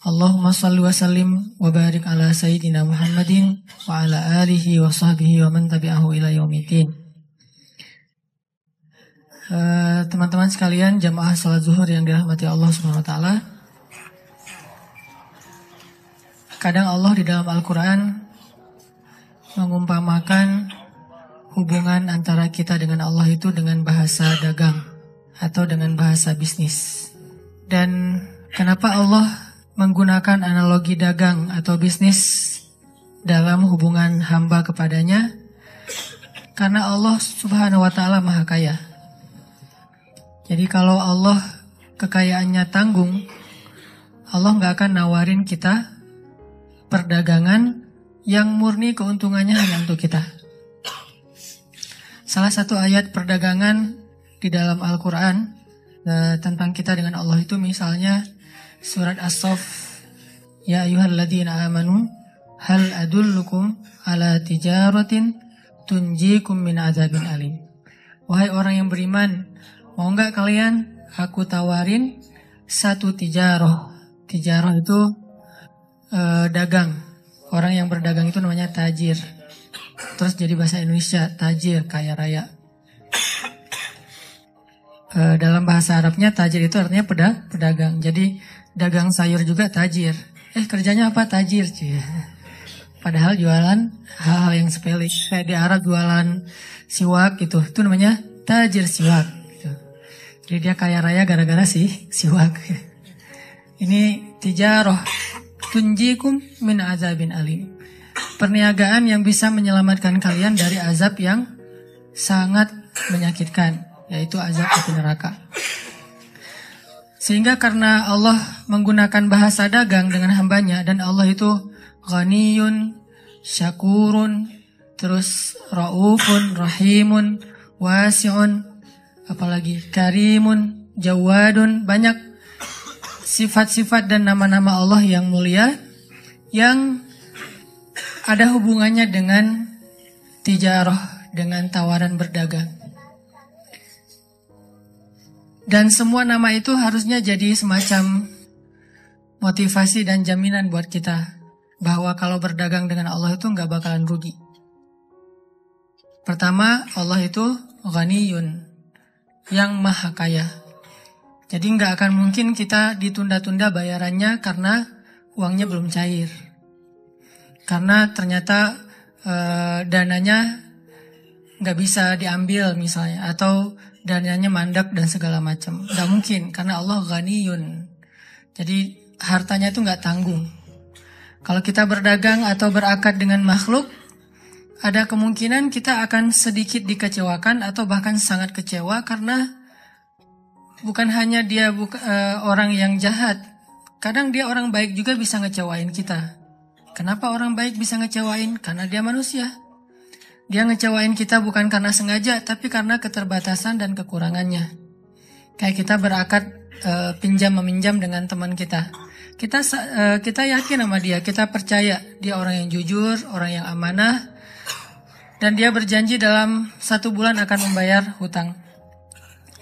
Allahumma salli wa sallim wa barik ala sayyidina Muhammadin wa ala alihi wa sahbihi wa man tabi'ahu ila yaumiddin. Teman-teman sekalian, jamaah salat zuhur yang dirahmati Allah Subhanahu wa taala. Kadang Allah di dalam Al-Qur'an mengumpamakan hubungan antara kita dengan Allah itu dengan bahasa dagang atau dengan bahasa bisnis. Dan kenapa Allah menggunakan analogi dagang atau bisnis dalam hubungan hamba kepadanya? Karena Allah Subhanahu wa taala Maha Kaya. Jadi kalau Allah kekayaannya tanggung, Allah nggak akan nawarin kita perdagangan yang murni keuntungannya hanya untuk kita. Salah satu ayat perdagangan di dalam Al-Quran tentang kita dengan Allah itu misalnya surat As-Saff, ya ayyuhalladzina amanu hal adullukum ala tijaratin tunjikum min azabin alim. Wahai orang yang beriman, mau enggak kalian aku tawarin satu tijarah. Tijarah itu dagang. Orang yang berdagang itu namanya tajir. Terus jadi bahasa Indonesia tajir, kaya raya. Dalam bahasa Arabnya tajir itu artinya pedagang. Jadi dagang sayur juga tajir. Kerjanya apa? Tajir. Padahal jualan hal-hal yang sepele. Kayak di Arab jualan siwak gitu. Itu namanya tajir siwak. Gitu. Jadi dia kaya raya gara-gara siwak. Ini tijarah. Tunjikum min azabin alim. Perniagaan yang bisa menyelamatkan kalian dari azab yang sangat menyakitkan, yaitu azab api neraka. Sehingga karena Allah menggunakan bahasa dagang dengan hambanya, dan Allah itu ghaniyun, syakurun, terus raufun, rahimun, wasi'un, apalagi karimun, jawadun, banyak sifat-sifat dan nama-nama Allah yang mulia yang ada hubungannya dengan tijarah, dengan tawaran berdagang. Dan semua nama itu harusnya jadi semacam motivasi dan jaminan buat kita bahwa kalau berdagang dengan Allah itu nggak bakalan rugi. Pertama, Allah itu ghaniyun, yang maha kaya. Jadi nggak akan mungkin kita ditunda-tunda bayarannya karena uangnya belum cair. Karena ternyata dananya nggak bisa diambil misalnya, atau dananya mandek dan segala macam. Nggak mungkin, karena Allah ghaniyun. Jadi hartanya itu nggak tanggung. Kalau kita berdagang atau berakad dengan makhluk, ada kemungkinan kita akan sedikit dikecewakan atau bahkan sangat kecewa karena bukan hanya dia orang yang jahat. Kadang dia orang baik juga bisa ngecewain kita. Kenapa orang baik bisa ngecewain? Karena dia manusia. Dia ngecewain kita bukan karena sengaja, tapi karena keterbatasan dan kekurangannya. Kayak kita berakad pinjam-meminjam dengan teman kita. Kita yakin sama dia, kita percaya dia orang yang jujur, orang yang amanah, dan dia berjanji dalam 1 bulan akan membayar hutang.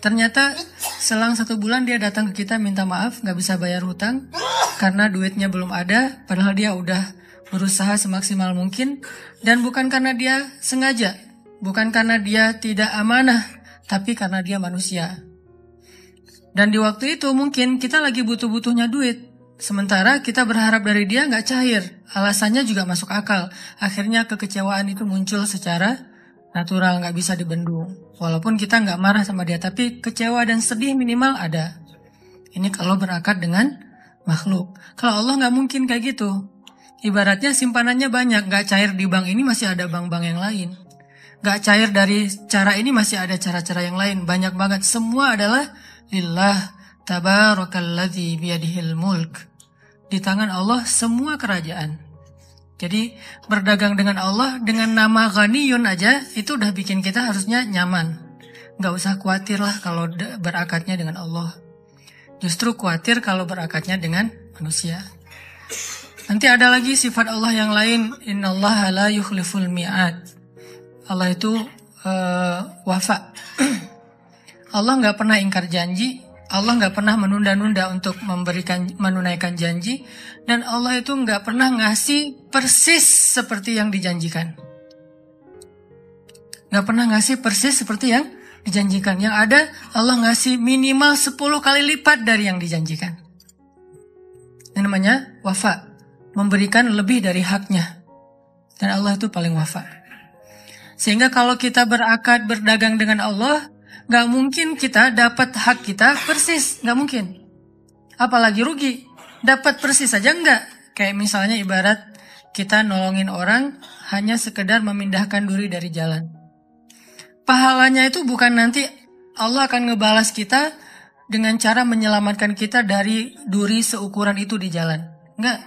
Ternyata selang 1 bulan dia datang ke kita minta maaf, gak bisa bayar hutang karena duitnya belum ada, padahal dia udah berusaha semaksimal mungkin. Dan bukan karena dia sengaja, bukan karena dia tidak amanah, tapi karena dia manusia. Dan di waktu itu mungkin kita lagi butuh-butuhnya duit, sementara kita berharap dari dia gak cair. Alasannya juga masuk akal. Akhirnya kekecewaan itu muncul secara natural, gak bisa dibendung. Walaupun kita gak marah sama dia, tapi kecewa dan sedih minimal ada. Ini kalau berakad dengan makhluk. Kalau Allah gak mungkin kayak gitu. Ibaratnya simpanannya banyak, gak cair di bank ini masih ada bank-bank yang lain. Gak cair dari cara ini masih ada cara-cara yang lain. Banyak banget. Semua adalah lillah tabarakalladzi biyadihil mulk. Di tangan Allah semua kerajaan. Jadi berdagang dengan Allah dengan nama ghaniyun aja itu udah bikin kita harusnya nyaman. Gak usah khawatir lah kalau berakadnya dengan Allah. Justru khawatir kalau berakadnya dengan manusia. Nanti ada lagi sifat Allah yang lain. Innallaha la yukhliful mi'ad. Allah itu wafa. Allah gak pernah ingkar janji. Allah nggak pernah menunda-nunda untuk menunaikan janji, dan Allah itu nggak pernah ngasih persis seperti yang dijanjikan. Nggak pernah ngasih persis seperti yang dijanjikan. Yang ada Allah ngasih minimal 10 kali lipat dari yang dijanjikan. Ini namanya wafa, memberikan lebih dari haknya. Dan Allah itu paling wafa. Sehingga kalau kita berakad berdagang dengan Allah, gak mungkin kita dapat hak kita persis, gak mungkin. Apalagi rugi, dapat persis saja enggak. Kayak misalnya ibarat kita nolongin orang hanya sekedar memindahkan duri dari jalan. Pahalanya itu bukan nanti Allah akan ngebalas kita dengan cara menyelamatkan kita dari duri seukuran itu di jalan. Enggak.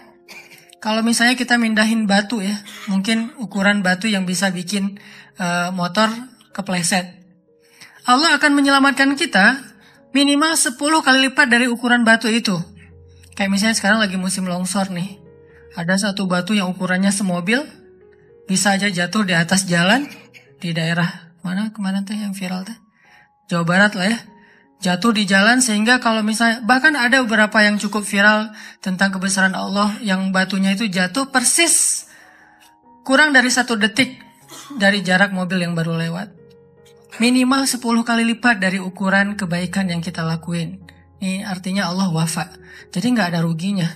Kalau misalnya kita mindahin batu ya, mungkin ukuran batu yang bisa bikin motor kepleset. Allah akan menyelamatkan kita minimal 10 kali lipat dari ukuran batu itu. Kayak misalnya sekarang lagi musim longsor nih. Ada satu batu yang ukurannya semobil, bisa aja jatuh di atas jalan di daerah mana kemana tuh yang viral tuh? Jawa Barat lah ya. Jatuh di jalan sehingga kalau misalnya, bahkan ada beberapa yang cukup viral tentang kebesaran Allah yang batunya itu jatuh persis kurang dari 1 detik dari jarak mobil yang baru lewat. Minimal 10 kali lipat dari ukuran kebaikan yang kita lakuin. Ini artinya Allah wafa. Jadi nggak ada ruginya.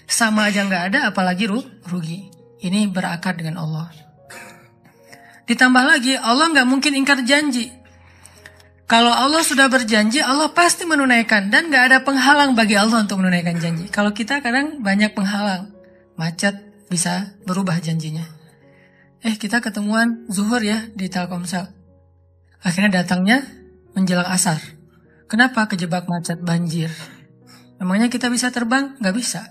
Sama aja nggak ada, apalagi rugi. Ini berakad dengan Allah. Ditambah lagi, Allah nggak mungkin ingkar janji. Kalau Allah sudah berjanji, Allah pasti menunaikan. Dan nggak ada penghalang bagi Allah untuk menunaikan janji. Kalau kita kadang banyak penghalang. Macet, bisa berubah janjinya. Kita ketemuan zuhur ya di Telkomsel. Akhirnya datangnya menjelang asar. Kenapa? Kejebak macet, banjir. Memangnya kita bisa terbang? Nggak bisa.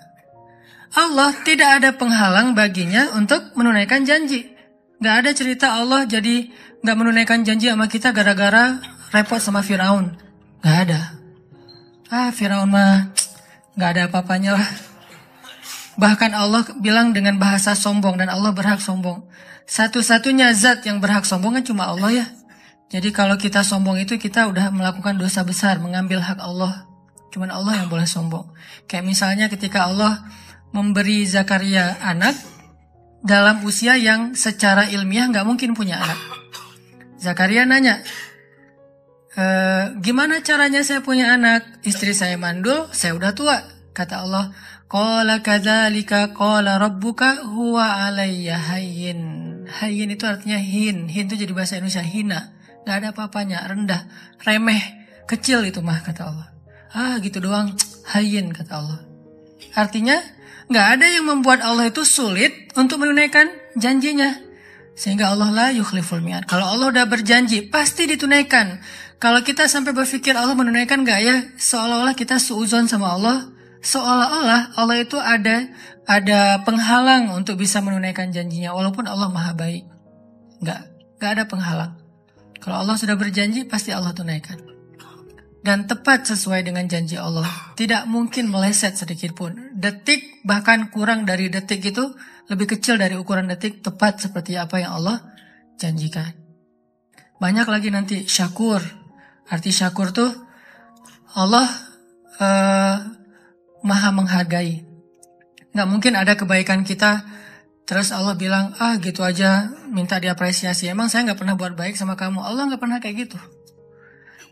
Allah tidak ada penghalang baginya untuk menunaikan janji. Nggak ada cerita Allah jadi nggak menunaikan janji sama kita gara-gara repot sama Firaun. Nggak ada. Firaun mah nggak ada apa-apanya lah. Bahkan Allah bilang dengan bahasa sombong, dan Allah berhak sombong. Satu-satunya zat yang berhak sombong kan cuma Allah ya. Jadi kalau kita sombong itu kita udah melakukan dosa besar, mengambil hak Allah. Cuman Allah yang boleh sombong. Kayak misalnya ketika Allah memberi Zakaria anak dalam usia yang secara ilmiah nggak mungkin punya anak. Zakaria nanya, gimana caranya saya punya anak? Istri saya mandul, saya udah tua. Kata Allah, qala kadzalika qala rabbuka huwa alayya hayyin. Hayyin itu artinya hin. Hin itu jadi bahasa Indonesia hina. Gak ada apa-apanya, rendah, remeh, kecil itu mah, kata Allah. Gitu doang, hayyin, kata Allah. Artinya, gak ada yang membuat Allah itu sulit untuk menunaikan janjinya. Sehingga Allah la yukhliful mi'ad. Kalau Allah udah berjanji, pasti ditunaikan. Kalau kita sampai berpikir Allah menunaikan gak ya, seolah-olah kita suuzon sama Allah. Seolah-olah Allah itu ada penghalang untuk bisa menunaikan janjinya. Walaupun Allah maha baik. Gak ada penghalang. Kalau Allah sudah berjanji, pasti Allah tunaikan. Dan tepat sesuai dengan janji Allah. Tidak mungkin meleset sedikit pun. Detik, bahkan kurang dari detik itu, lebih kecil dari ukuran detik, tepat seperti apa yang Allah janjikan. Banyak lagi nanti syakur. Arti syakur tuh, Allah maha menghargai. Nggak mungkin ada kebaikan kita, terus Allah bilang, gitu aja minta diapresiasi. Emang saya nggak pernah buat baik sama kamu. Allah nggak pernah kayak gitu.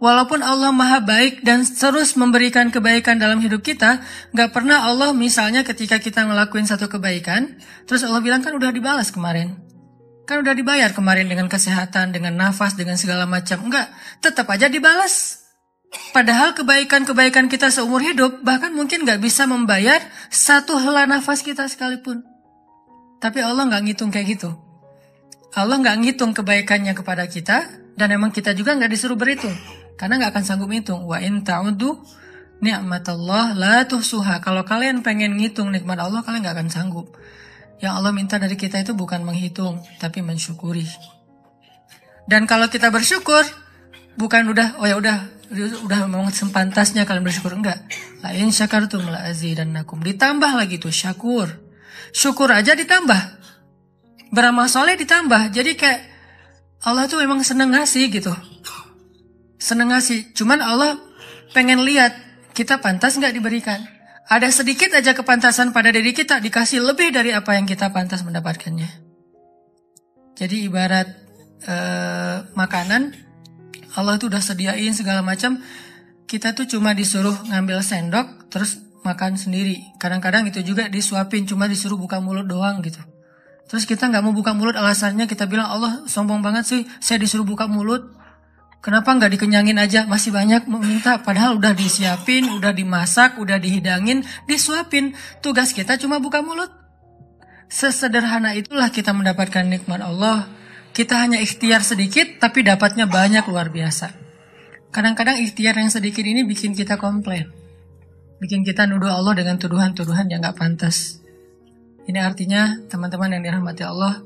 Walaupun Allah maha baik dan terus memberikan kebaikan dalam hidup kita, nggak pernah Allah misalnya ketika kita ngelakuin satu kebaikan, terus Allah bilang kan udah dibalas kemarin. Kan udah dibayar kemarin dengan kesehatan, dengan nafas, dengan segala macam. Enggak, tetap aja dibalas. Padahal kebaikan-kebaikan kita seumur hidup, bahkan mungkin nggak bisa membayar 1 hela nafas kita sekalipun. Tapi Allah nggak ngitung kayak gitu. Allah nggak ngitung kebaikannya kepada kita, dan emang kita juga nggak disuruh berhitung, karena nggak akan sanggup ngitung. Wa in ta'udu ni'matallah la tuhsuha. Kalau kalian pengen ngitung nikmat Allah, kalian nggak akan sanggup. Yang Allah minta dari kita itu bukan menghitung, tapi mensyukuri. Dan kalau kita bersyukur, bukan udah memang sepantasnya kalian bersyukur, enggak. La in syakartum la azidannakum. Ditambah lagi tuh syakur. Syukur aja ditambah, beramal soleh ditambah. Jadi kayak Allah tuh memang seneng ngasih gitu. Seneng ngasih. Cuman Allah pengen lihat kita pantas nggak diberikan. Ada sedikit aja kepantasan pada diri kita, dikasih lebih dari apa yang kita pantas mendapatkannya. Jadi ibarat makanan, Allah tuh udah sediain segala macam. Kita tuh cuma disuruh ngambil sendok, terus makan sendiri. Kadang-kadang itu juga disuapin, cuma disuruh buka mulut doang gitu. Terus kita nggak mau buka mulut, alasannya kita bilang, Allah sombong banget sih, saya disuruh buka mulut. Kenapa nggak dikenyangin aja? Masih banyak meminta, padahal udah disiapin, udah dimasak, udah dihidangin, disuapin. Tugas kita cuma buka mulut. Sesederhana itulah kita mendapatkan nikmat Allah. Kita hanya ikhtiar sedikit, tapi dapatnya banyak, luar biasa. Kadang-kadang ikhtiar yang sedikit ini bikin kita komplain. Bikin kita nuduh Allah dengan tuduhan-tuduhan yang gak pantas. Ini artinya, teman-teman yang dirahmati Allah,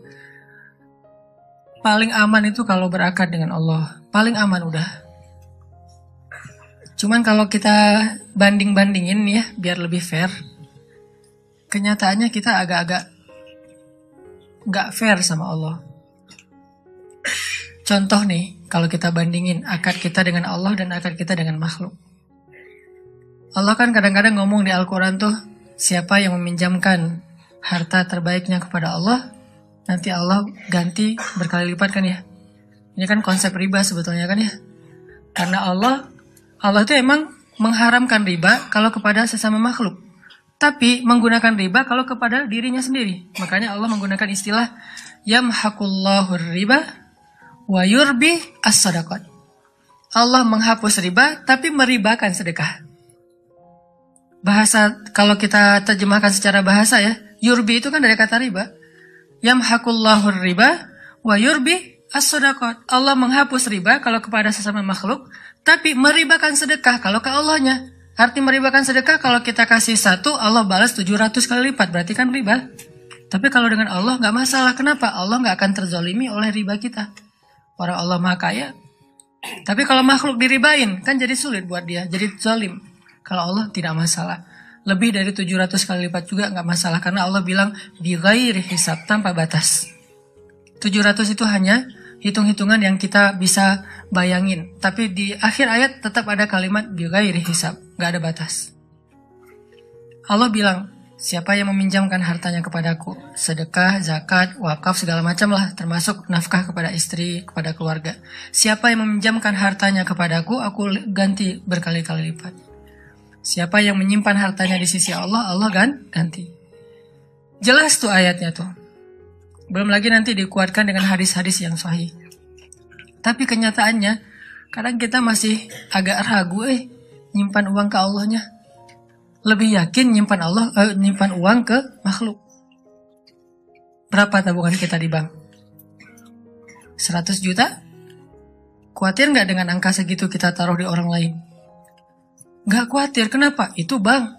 paling aman itu kalau berakad dengan Allah. Paling aman udah. Cuman kalau kita banding-bandingin ya, biar lebih fair, kenyataannya kita agak-agak gak fair sama Allah. Contoh nih, kalau kita bandingin akad kita dengan Allah dan akad kita dengan makhluk. Allah kan kadang-kadang ngomong di Al-Quran tuh, siapa yang meminjamkan harta terbaiknya kepada Allah, nanti Allah ganti berkali lipat kan ya. Ini kan konsep riba sebetulnya kan ya. Karena Allah itu emang mengharamkan riba kalau kepada sesama makhluk. Tapi menggunakan riba kalau kepada dirinya sendiri. Makanya Allah menggunakan istilah yamhaqullahu riba wa yurbi as-sadaqat. Allah menghapus riba tapi meribakan sedekah. Bahasa, kalau kita terjemahkan secara bahasa ya, yurbi itu kan dari kata riba. Yamhaqullahu riba wa yurbi as-sadaqat. Allah menghapus riba kalau kepada sesama makhluk, tapi meribakan sedekah kalau ke Allahnya. Arti meribakan sedekah, kalau kita kasih 1, Allah balas 700 kali lipat, berarti kan riba. Tapi kalau dengan Allah nggak masalah. Kenapa? Allah nggak akan terzolimi oleh riba kita. Orang Allah maha kaya. Tapi kalau makhluk diribain, kan jadi sulit buat dia, jadi zalim. Kalau Allah tidak masalah. Lebih dari 700 kali lipat juga nggak masalah. Karena Allah bilang, bighairi hisab, tanpa batas. 700 itu hanya hitung-hitungan yang kita bisa bayangin. Tapi di akhir ayat tetap ada kalimat bighairi hisab, nggak ada batas. Allah bilang, siapa yang meminjamkan hartanya kepadaku, sedekah, zakat, wakaf, segala macam lah, termasuk nafkah kepada istri, kepada keluarga. Siapa yang meminjamkan hartanya kepadaku, aku ganti berkali-kali lipat. Siapa yang menyimpan hartanya di sisi Allah, Allah ganti. Jelas tuh ayatnya tuh. Belum lagi nanti dikuatkan dengan hadis-hadis yang sahih. Tapi kenyataannya, kadang kita masih agak ragu, nyimpan uang ke Allahnya. Lebih yakin nyimpan uang ke makhluk. Berapa tabungan kita di bank? 100 juta? Khawatir nggak dengan angka segitu kita taruh di orang lain? Nggak khawatir, kenapa? Itu bank.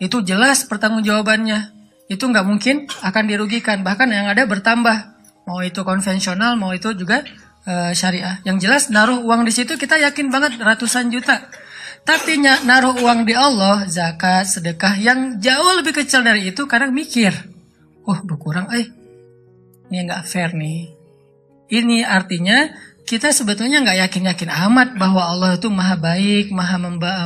Itu jelas pertanggungjawabannya. Itu nggak mungkin akan dirugikan. Bahkan yang ada bertambah. Mau itu konvensional, mau itu juga syariah. Yang jelas naruh uang di situ kita yakin banget ratusan juta. Tapi naruh uang di Allah, zakat, sedekah yang jauh lebih kecil dari itu, kadang mikir, berkurang, ini nggak fair nih. Ini artinya kita sebetulnya nggak yakin-yakin amat bahwa Allah itu maha baik, maha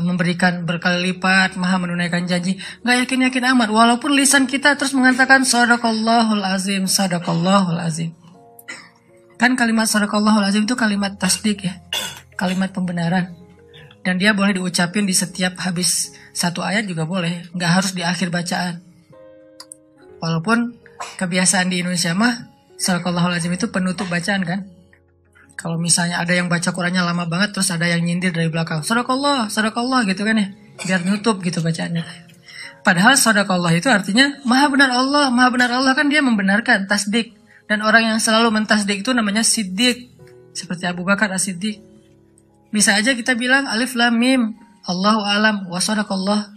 memberikan berkali lipat, maha menunaikan janji. Nggak yakin-yakin amat, walaupun lisan kita terus mengatakan sadaqallahul azim, sadaqallahul azim. Kan kalimat sadaqallahul azim itu kalimat tasdik ya, kalimat pembenaran. Dan dia boleh diucapin di setiap habis satu ayat juga boleh. Nggak harus di akhir bacaan. Walaupun kebiasaan di Indonesia mah, sadaqallahul azim itu penutup bacaan kan. Kalau misalnya ada yang baca Qurannya lama banget, terus ada yang nyindir dari belakang. Sadaqallah, sadaqallah gitu kan ya. Biar nutup gitu bacaannya. Padahal sadaqallah itu artinya maha benar Allah. Maha benar Allah kan dia membenarkan, tasdik. Dan orang yang selalu mentasdik itu namanya siddiq. Seperti Abu Bakar as-Siddiq. Bisa aja kita bilang alif lam mim, Allahu alam wa sadaqallah.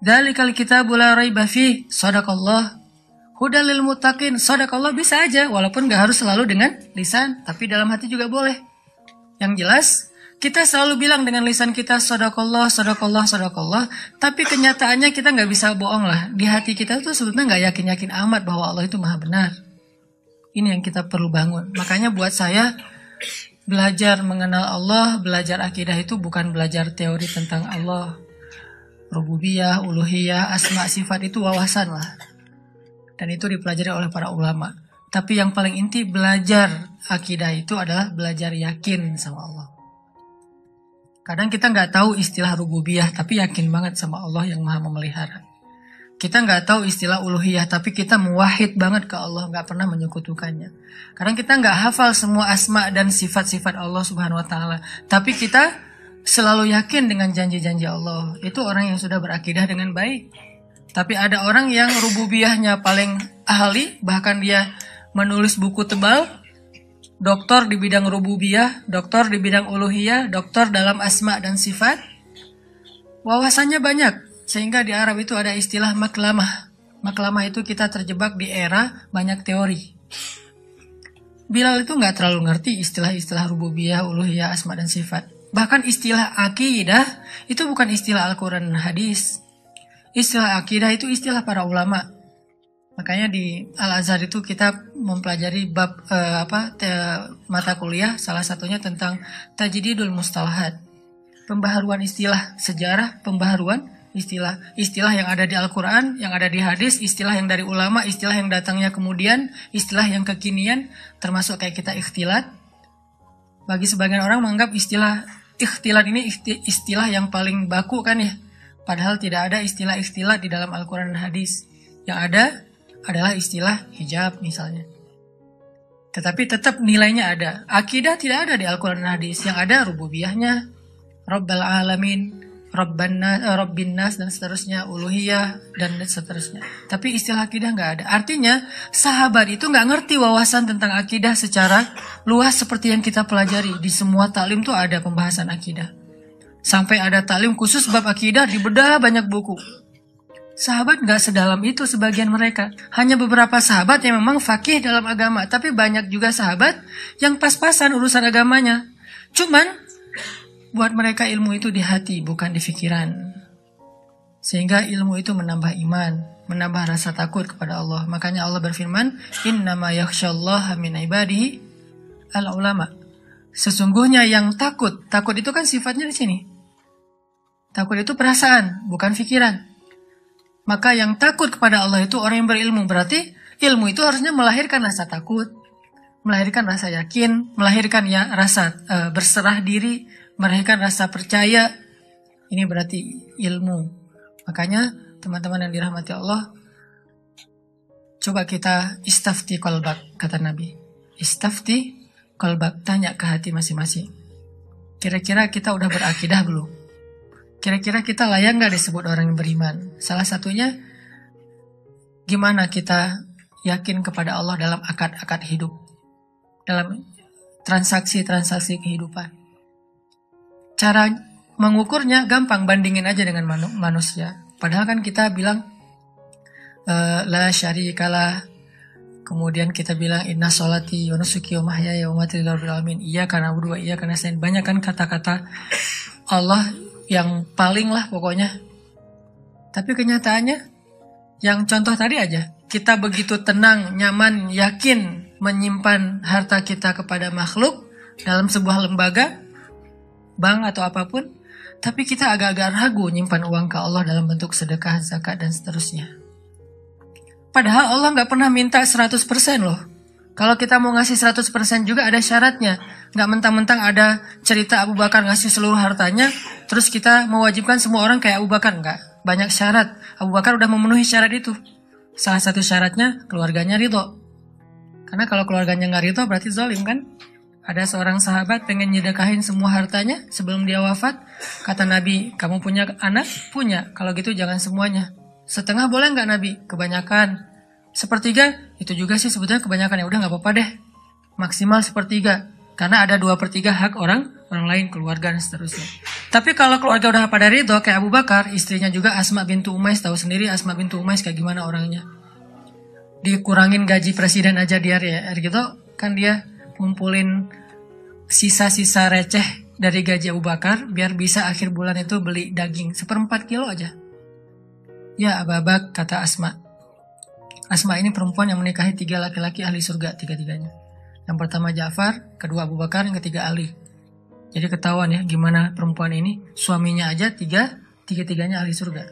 Dzalikal kitabu la raiba fi, sadaqallah. Hudal lil muttaqin, sadaqallah, bisa aja walaupun enggak harus selalu dengan lisan, tapi dalam hati juga boleh. Yang jelas, kita selalu bilang dengan lisan kita sadaqallah, sadaqallah, sadaqallah, tapi kenyataannya kita enggak bisa bohong lah. Di hati kita tuh sebetulnya enggak yakin-yakin amat bahwa Allah itu maha benar. Ini yang kita perlu bangun. Makanya buat saya belajar mengenal Allah, belajar akidah itu bukan belajar teori tentang Allah, rububiyah, uluhiyah, asma, sifat, itu wawasan lah. Dan itu dipelajari oleh para ulama. Tapi yang paling inti belajar akidah itu adalah belajar yakin sama Allah. Kadang kita nggak tahu istilah rububiyah, tapi yakin banget sama Allah yang maha memelihara. Kita nggak tahu istilah uluhiyah, tapi kita muwahhid banget ke Allah, nggak pernah menyekutukannya. Kadang kita nggak hafal semua asma dan sifat-sifat Allah Subhanahu Wa Taala, tapi kita selalu yakin dengan janji-janji Allah. Itu orang yang sudah berakidah dengan baik. Tapi ada orang yang rububiyahnya paling ahli, bahkan dia menulis buku tebal, doktor di bidang rububiyah, doktor di bidang uluhiyah, doktor dalam asma dan sifat. Wawasannya banyak, sehingga di Arab itu ada istilah maklamah. Maklamah itu kita terjebak di era banyak teori. Bilal itu nggak terlalu ngerti istilah-istilah rububiyah, uluhiyah, asma dan sifat. Bahkan istilah akidah itu bukan istilah Al-Quran dan hadis. Istilah akidah itu istilah para ulama. Makanya di Al-Azhar itu kita mempelajari bab mata kuliah, salah satunya tentang tajdidul mustalahat. Pembaharuan istilah, sejarah pembaharuan istilah yang ada di Al-Quran, yang ada di hadis, istilah yang dari ulama, istilah yang datangnya kemudian, istilah yang kekinian, termasuk kayak kita ikhtilat. Bagi sebagian orang menganggap istilah ikhtilat ini istilah yang paling baku kan ya. Padahal tidak ada istilah ikhtilat di dalam Al-Quran dan hadis. Yang ada adalah istilah hijab misalnya. Tetapi tetap nilainya ada. Akidah tidak ada di Al-Quran dan hadis. Yang ada rububiyahnya, Rabbal Alamin, Rabbin Nas, dan seterusnya, uluhiyah, dan seterusnya. Tapi istilah akidah nggak ada. Artinya, sahabat itu nggak ngerti wawasan tentang akidah secara luas seperti yang kita pelajari. Di semua taklim tuh ada pembahasan akidah. Sampai ada taklim khusus bab akidah, dibedah banyak buku. Sahabat nggak sedalam itu sebagian mereka. Hanya beberapa sahabat yang memang fakih dalam agama. Tapi banyak juga sahabat yang pas-pasan urusan agamanya. Cuman, buat mereka ilmu itu di hati, bukan di pikiran. Sehingga ilmu itu menambah iman, menambah rasa takut kepada Allah. Makanya Allah berfirman, innama yakhsyallaha min ibadihi al-ulama. Sesungguhnya yang takut itu kan sifatnya di sini. Takut itu perasaan, bukan pikiran. Maka yang takut kepada Allah itu orang yang berilmu. Berarti ilmu itu harusnya melahirkan rasa takut, melahirkan rasa yakin, melahirkan rasa berserah diri, melahirkan rasa percaya. Ini berarti ilmu. Makanya teman-teman yang dirahmati Allah, coba kita istafti qalbak, kata Nabi. Istafti qalbak, tanya ke hati masing-masing. Kira-kira kita udah berakidah belum? Kira-kira kita layak gak disebut orang yang beriman? Salah satunya, gimana kita yakin kepada Allah dalam akad-akad hidup, dalam transaksi-transaksi kehidupan. Cara mengukurnya gampang, bandingin aja dengan manusia. Padahal kan kita bilang la syarikalah, kemudian kita bilang inna sholati wa nusuki wa mahyaya wa mamati lillahi rabbil alamin. Iya karena berdua, iya karena saya. Banyak kan kata-kata Allah yang paling lah pokoknya. Tapi kenyataannya, yang contoh tadi aja, kita begitu tenang, nyaman, yakin menyimpan harta kita kepada makhluk dalam sebuah lembaga, bank atau apapun, tapi kita agak-agak ragu nyimpan uang ke Allah dalam bentuk sedekah, zakat, dan seterusnya. Padahal Allah nggak pernah minta 100% loh. Kalau kita mau ngasih 100% juga ada syaratnya. Nggak mentang-mentang ada cerita Abu Bakar ngasih seluruh hartanya, terus kita mewajibkan semua orang kayak Abu Bakar. Nggak. Banyak syarat. Abu Bakar udah memenuhi syarat itu. Salah satu syaratnya keluarganya ridho. Karena kalau keluarganya nggak ridho berarti zalim kan? Ada seorang sahabat pengen nyedekahin semua hartanya sebelum dia wafat. Kata Nabi, kamu punya anak? Punya. Kalau gitu jangan semuanya. Setengah boleh nggak Nabi? Kebanyakan. Sepertiga? Itu juga sih sebetulnya kebanyakan. Ya udah nggak apa-apa deh. Maksimal sepertiga. Karena ada 2/3 hak orang lain, keluarga dan seterusnya. Tapi kalau keluarga udah pada ridho kayak Abu Bakar, istrinya juga Asma bintu Umais, tahu sendiri Asma bintu Umais kayak gimana orangnya. Dikurangin gaji presiden aja dia gitu, kan dia ngumpulin sisa-sisa receh dari gaji Abu Bakar biar bisa akhir bulan itu beli daging 1/4 kilo aja. Ya Ababak, kata Asma. Asma ini perempuan yang menikahi 3 laki-laki ahli surga, 3-tiganya. Yang pertama Ja'far, kedua Abu Bakar, yang ketiga Ali. Jadi ketahuan ya gimana perempuan ini, suaminya aja tiga-tiganya ahli surga.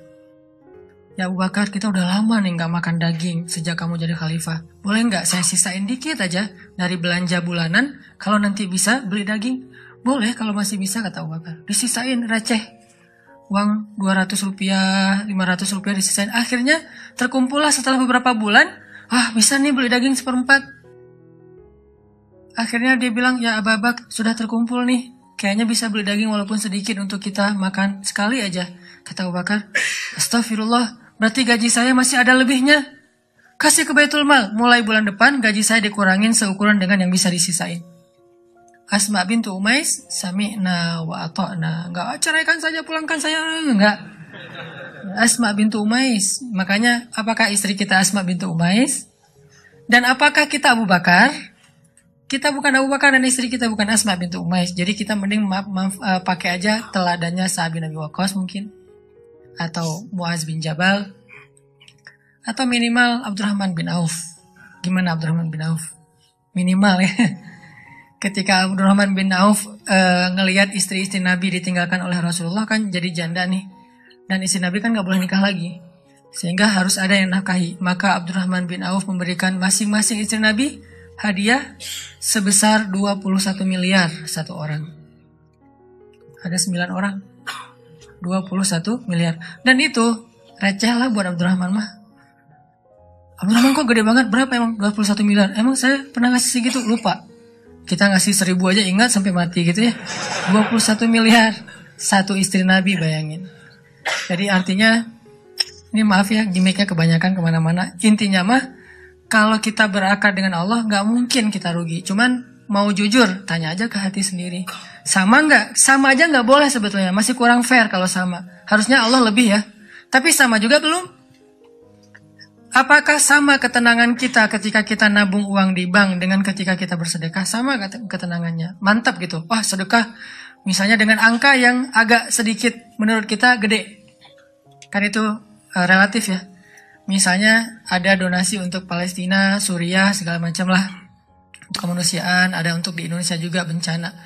Ya Abu Bakar, kita udah lama nih gak makan daging sejak kamu jadi khalifah. Boleh gak saya sisain dikit aja dari belanja bulanan, kalau nanti bisa beli daging? Boleh kalau masih bisa, kata Abu Bakar. Disisain receh. Uang 200 rupiah, 500 rupiah disisain. Akhirnya terkumpullah setelah beberapa bulan, bisa nih beli daging 1/4. Akhirnya dia bilang, ya Abu Bakar, sudah terkumpul nih. Kayaknya bisa beli daging walaupun sedikit untuk kita makan sekali aja. Kata Abu Bakar, astagfirullah, berarti gaji saya masih ada lebihnya. Kasih ke Baitul Mal, mulai bulan depan gaji saya dikurangin seukuran dengan yang bisa disisain. Asma bintu Umais, sami'na wa ata'na. Enggak, ceraikan saja, pulangkan saya. Enggak. Asma bintu Umais. Makanya, apakah istri kita Asma bintu Umais? Dan apakah kita Abu Bakar? Kita bukan Abu Bakar dan istri kita bukan Asma bintu Umais. Jadi kita mending pakai aja teladannya Sa'ad bin Abi Waqqas mungkin. Atau Muaz bin Jabal. Atau minimal Abdurrahman bin Auf. Gimana Abdurrahman bin Auf? Minimal ya. Ketika Abdurrahman bin Auf ngelihat istri-istri Nabi ditinggalkan oleh Rasulullah kan jadi janda nih. Dan istri Nabi kan gak boleh nikah lagi. Sehingga harus ada yang nafkahi. Maka Abdurrahman bin Auf memberikan masing-masing istri Nabi hadiah sebesar 21 miliar satu orang. Ada 9 orang. 21 miliar. Dan itu receh lah buat Abdurrahman mah. Abdurrahman kok gede banget? Berapa emang 21 miliar? Emang saya pernah ngasih segitu? Lupa. Kita ngasih 1.000 aja ingat sampai mati gitu ya. 21 miliar. Satu istri Nabi, bayangin. Jadi artinya, ini maaf ya, gimmicknya kebanyakan kemana-mana. Intinya mah, kalau kita berakar dengan Allah, gak mungkin kita rugi. Cuman mau jujur, tanya aja ke hati sendiri. Sama gak? Sama aja gak boleh sebetulnya. Masih kurang fair kalau sama. Harusnya Allah lebih ya. Tapi sama juga belum. Apakah sama ketenangan kita ketika kita nabung uang di bank dengan ketika kita bersedekah? Sama ketenangannya. Mantap gitu. Wah, sedekah misalnya dengan angka yang agak sedikit menurut kita gede. Kan itu relatif ya. Misalnya ada donasi untuk Palestina, Suriah, segala macam lah. Untuk kemanusiaan, ada untuk di Indonesia juga bencana.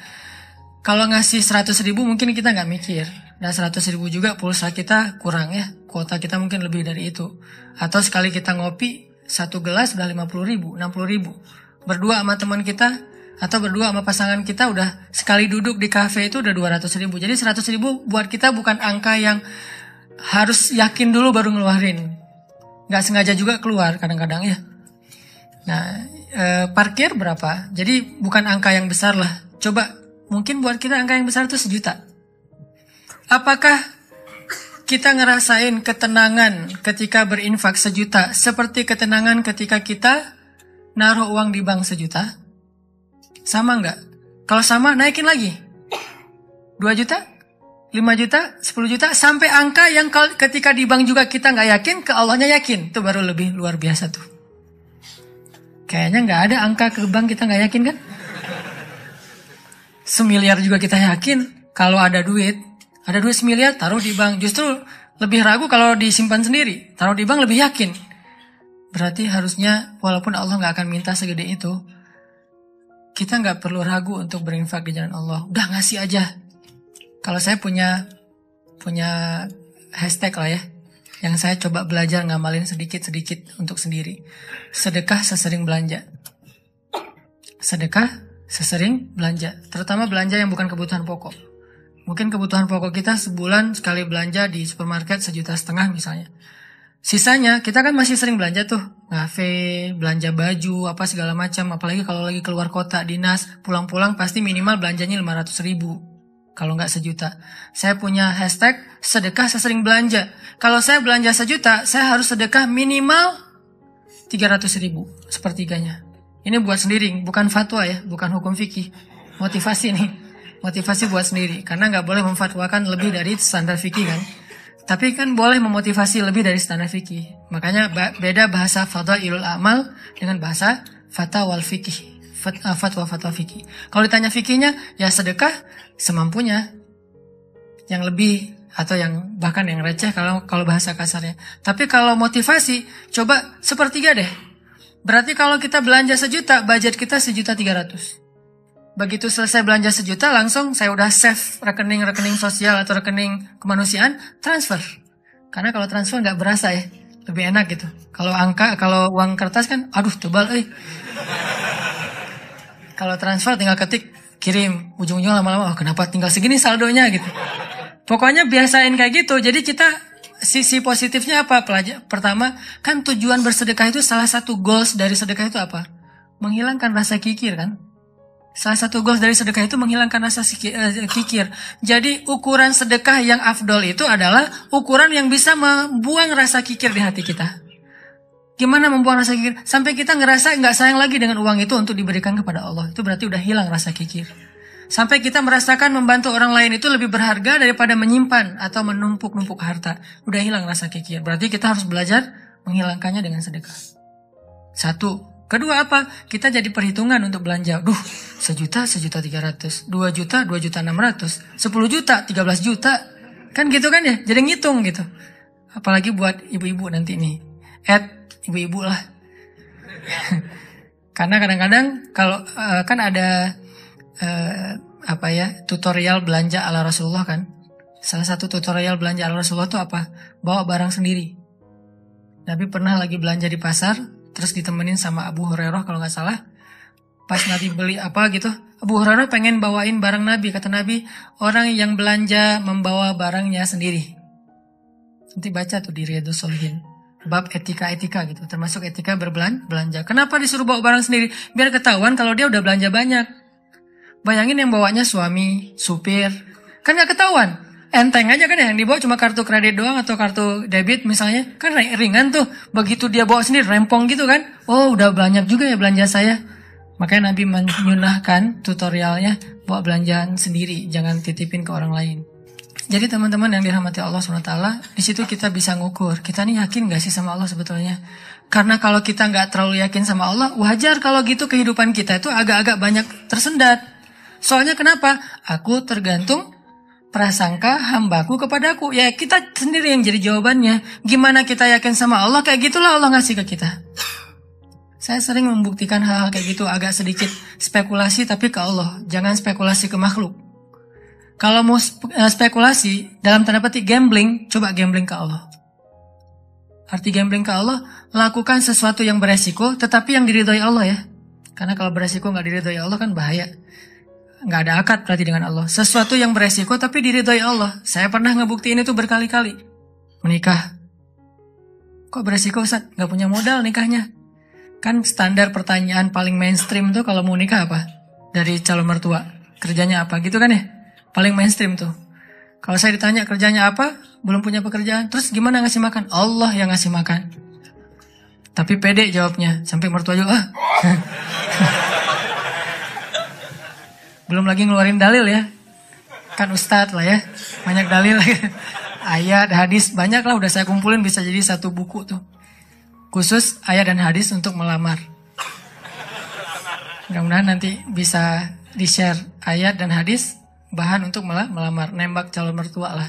Kalau ngasih 100.000 mungkin kita nggak mikir. Dan 100.000 juga pulsa kita kurang ya. Kuota kita mungkin lebih dari itu. Atau sekali kita ngopi, 1 gelas udah 50.000, 60.000. Berdua sama teman kita, atau berdua sama pasangan kita udah sekali duduk di kafe itu udah 200.000. Jadi 100.000 buat kita bukan angka yang harus yakin dulu baru ngeluarin. Nggak sengaja juga keluar kadang-kadang ya. Nah, parkir berapa? Jadi bukan angka yang besar lah. Coba, mungkin buat kita angka yang besar itu 1 juta. Apakah kita ngerasain ketenangan ketika berinfak 1 juta seperti ketenangan ketika kita naruh uang di bank 1 juta? Sama nggak? Kalau sama, naikin lagi. 2 juta? 5 juta, 10 juta, sampai angka yang ketika di bank juga kita nggak yakin, ke Allahnya yakin. Itu baru lebih luar biasa tuh. Kayaknya nggak ada angka ke bank kita nggak yakin kan? 1 miliar juga kita yakin. Kalau ada duit 1 miliar, taruh di bank. Justru lebih ragu kalau disimpan sendiri. Taruh di bank lebih yakin. Berarti harusnya walaupun Allah nggak akan minta segede itu, kita nggak perlu ragu untuk berinfak di jalan Allah. Udah ngasih aja. Kalau saya punya hashtag lah ya, yang saya coba belajar ngamalin sedikit-sedikit untuk sendiri. Sedekah sesering belanja. Sedekah sesering belanja. Terutama belanja yang bukan kebutuhan pokok. Mungkin kebutuhan pokok kita sebulan sekali belanja di supermarket 1,5 juta misalnya. Sisanya kita kan masih sering belanja tuh. Ngafe, belanja baju, apa segala macam. Apalagi kalau lagi keluar kota, dinas, pulang-pulang pasti minimal belanjanya 500.000. Kalau nggak 1 juta. Saya punya hashtag sedekah sesering belanja. Kalau saya belanja 1 juta, saya harus sedekah minimal 300.000. Sepertiganya. Ini buat sendiri, bukan fatwa ya, bukan hukum fikih. Motivasi nih. Motivasi buat sendiri. Karena nggak boleh memfatwakan lebih dari standar fikih kan. Tapi kan boleh memotivasi lebih dari standar fikih. Makanya beda bahasa fadhailul amal dengan bahasa fatwa wal fikih. Fatwa fikih. Kalau ditanya fikihnya, ya sedekah semampunya. Yang lebih atau yang bahkan yang receh kalau bahasa kasarnya. Tapi kalau motivasi, coba 1/3 deh. Berarti kalau kita belanja 1 juta, budget kita 1.300.000. Begitu selesai belanja 1 juta, langsung saya udah save rekening sosial atau rekening kemanusiaan, transfer. Karena kalau transfer nggak berasa ya, lebih enak gitu. Kalau uang kertas kan, aduh tebal Kalau transfer tinggal ketik, kirim, ujung-ujungnya lama-lama, kenapa tinggal segini saldonya gitu. Pokoknya biasain kayak gitu. Jadi kita sisi positifnya apa? Pertama, kan tujuan bersedekah itu salah satu goals dari sedekah itu apa? Menghilangkan rasa kikir kan? Salah satu goals dari sedekah itu menghilangkan rasa kikir. Jadi ukuran sedekah yang afdol itu adalah ukuran yang bisa membuang rasa kikir di hati kita. Gimana membuang rasa kikir? Sampai kita ngerasa nggak sayang lagi dengan uang itu untuk diberikan kepada Allah. Itu berarti udah hilang rasa kikir. Sampai kita merasakan membantu orang lain itu lebih berharga daripada menyimpan atau menumpuk-numpuk harta. Udah hilang rasa kikir. Berarti kita harus belajar menghilangkannya dengan sedekah. 1. Kedua apa? Kita jadi perhitungan untuk belanja. 1 juta, 1.300.000. 2 juta, 2.600.000. 10 juta, 13 juta. Kan gitu kan ya? Jadi ngitung gitu. Apalagi buat ibu-ibu nanti nih. Ibu-ibu lah. Karena kadang-kadang kalau kan ada tutorial belanja ala Rasulullah kan. Salah satu tutorial belanja ala Rasulullah itu apa? Bawa barang sendiri. Nabi pernah lagi belanja di pasar, terus ditemenin sama Abu Hurairah kalau nggak salah. Pas Nabi beli apa gitu, Abu Hurairah pengen bawain barang Nabi. Kata Nabi, orang yang belanja membawa barangnya sendiri. Nanti baca tuh di Riyadhus Shalihin. Bab etika-etika gitu, termasuk etika berbelanja. Kenapa disuruh bawa barang sendiri? Biar ketahuan kalau dia udah belanja banyak. Bayangin yang bawanya suami, supir, kan gak ketahuan. Enteng aja kan ya, yang dibawa cuma kartu kredit doang atau kartu debit misalnya. Kan ringan tuh, begitu dia bawa sendiri rempong gitu kan. Oh udah banyak juga ya belanja saya. Makanya Nabi menyunahkan tutorialnya bawa belanjaan sendiri, jangan titipin ke orang lain. Jadi teman-teman yang dirahmati Allah SWT, di situ kita bisa ngukur. Kita nih yakin gak sih sama Allah sebetulnya? Karena kalau kita gak terlalu yakin sama Allah, wajar kalau gitu kehidupan kita itu agak-agak banyak tersendat. Soalnya kenapa? Aku tergantung prasangka hambaku kepadaku. Ya kita sendiri yang jadi jawabannya. Gimana kita yakin sama Allah, kayak gitulah Allah ngasih ke kita. Saya sering membuktikan hal-hal kayak gitu, agak sedikit spekulasi tapi ke Allah. Jangan spekulasi ke makhluk. Kalau mau spekulasi, dalam tanda petik gambling, coba gambling ke Allah. Arti gambling ke Allah, lakukan sesuatu yang beresiko, tetapi yang diridhoi Allah ya. Karena kalau beresiko nggak diridhoi Allah kan bahaya. Nggak ada akad berarti dengan Allah. Sesuatu yang beresiko tapi diridhoi Allah. Saya pernah ngebuktiin itu berkali-kali. Menikah. Kok beresiko Ustaz? Nggak punya modal nikahnya. Kan standar pertanyaan paling mainstream tuh kalau mau nikah apa? Dari calon mertua. Kerjanya apa? Gitu kan ya? Paling mainstream tuh. Kalau saya ditanya kerjanya apa, belum punya pekerjaan, terus gimana ngasih makan? Allah yang ngasih makan. Tapi pede jawabnya, sampai mertua juga. Belum lagi ngeluarin dalil ya. Kan ustadz lah ya, banyak dalil. Ayat, hadis, banyak lah udah saya kumpulin bisa jadi satu buku tuh. Khusus ayat dan hadis untuk melamar. Mudah-mudahan nanti bisa di-share ayat dan hadis bahan untuk melamar, nembak calon mertua lah.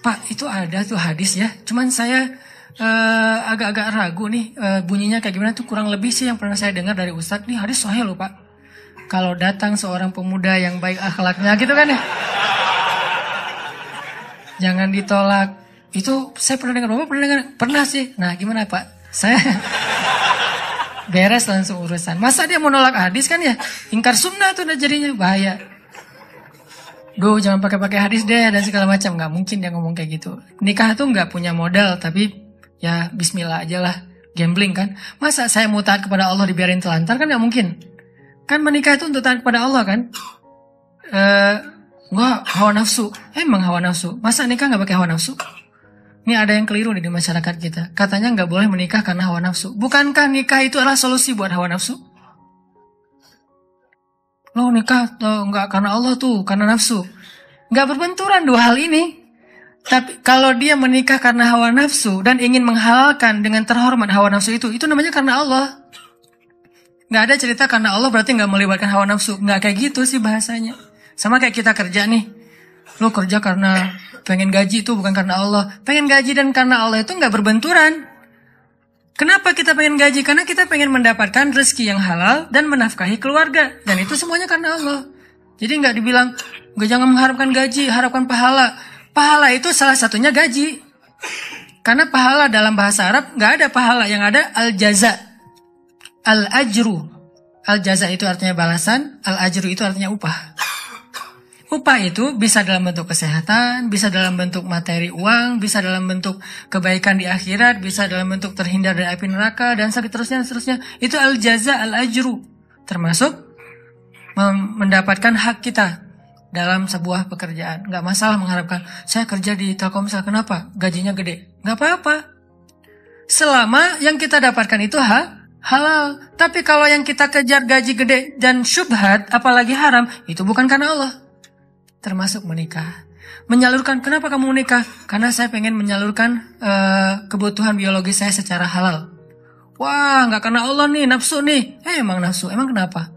Pak, itu ada tuh hadis ya. Cuman saya agak-agak ragu nih bunyinya kayak gimana tuh, kurang lebih sih yang pernah saya dengar dari Ustadz. Nih hadis sahih loh Pak. Kalau datang seorang pemuda yang baik akhlaknya gitu kan ya. Jangan ditolak. Itu saya pernah dengar, Bapak pernah dengar? Pernah sih. Nah gimana Pak? Saya beres langsung urusan. Masa dia mau nolak hadis kan ya? Ingkar sunnah tuh udah jadinya bahaya. Duh jangan pakai hadis deh dan segala macam. Gak mungkin dia ngomong kayak gitu. Nikah tuh gak punya modal, tapi ya bismillah aja lah. Gambling kan. Masa saya mau taat kepada Allah dibiarin telantar kan gak mungkin. Kan menikah itu untuk taat kepada Allah kan. Enggak, hawa nafsu. Emang hawa nafsu. Masa nikah gak pakai hawa nafsu? Ini ada yang keliru nih di masyarakat kita. Katanya gak boleh menikah karena hawa nafsu. Bukankah nikah itu adalah solusi buat hawa nafsu? Lo nikah enggak karena Allah tuh, karena nafsu. Enggak berbenturan dua hal ini. Tapi kalau dia menikah karena hawa nafsu dan ingin menghalalkan dengan terhormat hawa nafsu itu namanya karena Allah. Enggak ada cerita karena Allah berarti enggak melibatkan hawa nafsu. Enggak kayak gitu sih bahasanya. Sama kayak kita kerja nih. Lo kerja karena pengen gaji itu bukan karena Allah. Pengen gaji dan karena Allah itu enggak berbenturan. Kenapa kita pengen gaji? Karena kita pengen mendapatkan rezeki yang halal dan menafkahi keluarga. Dan itu semuanya karena Allah. Jadi nggak dibilang, jangan mengharapkan gaji, harapkan pahala. Pahala itu salah satunya gaji. Karena pahala dalam bahasa Arab nggak ada pahala, yang ada al-jaza, al-ajru. Al-jaza itu artinya balasan, al-ajru itu artinya upah. Upah itu bisa dalam bentuk kesehatan, bisa dalam bentuk materi uang, bisa dalam bentuk kebaikan di akhirat, bisa dalam bentuk terhindar dari api neraka, dan seterusnya. Itu al-jaza, al-ajru. Termasuk mendapatkan hak kita dalam sebuah pekerjaan. Nggak masalah mengharapkan, saya kerja di Telkomsel, kenapa? Gajinya gede. Nggak apa-apa. Selama yang kita dapatkan itu halal. Tapi kalau yang kita kejar gaji gede dan syubhat, apalagi haram, itu bukan karena Allah. Termasuk menikah. Menyalurkan, kenapa kamu menikah? Karena saya pengen menyalurkan kebutuhan biologis saya secara halal. Wah, nggak karena Allah nih, nafsu nih. Emang nafsu, emang kenapa?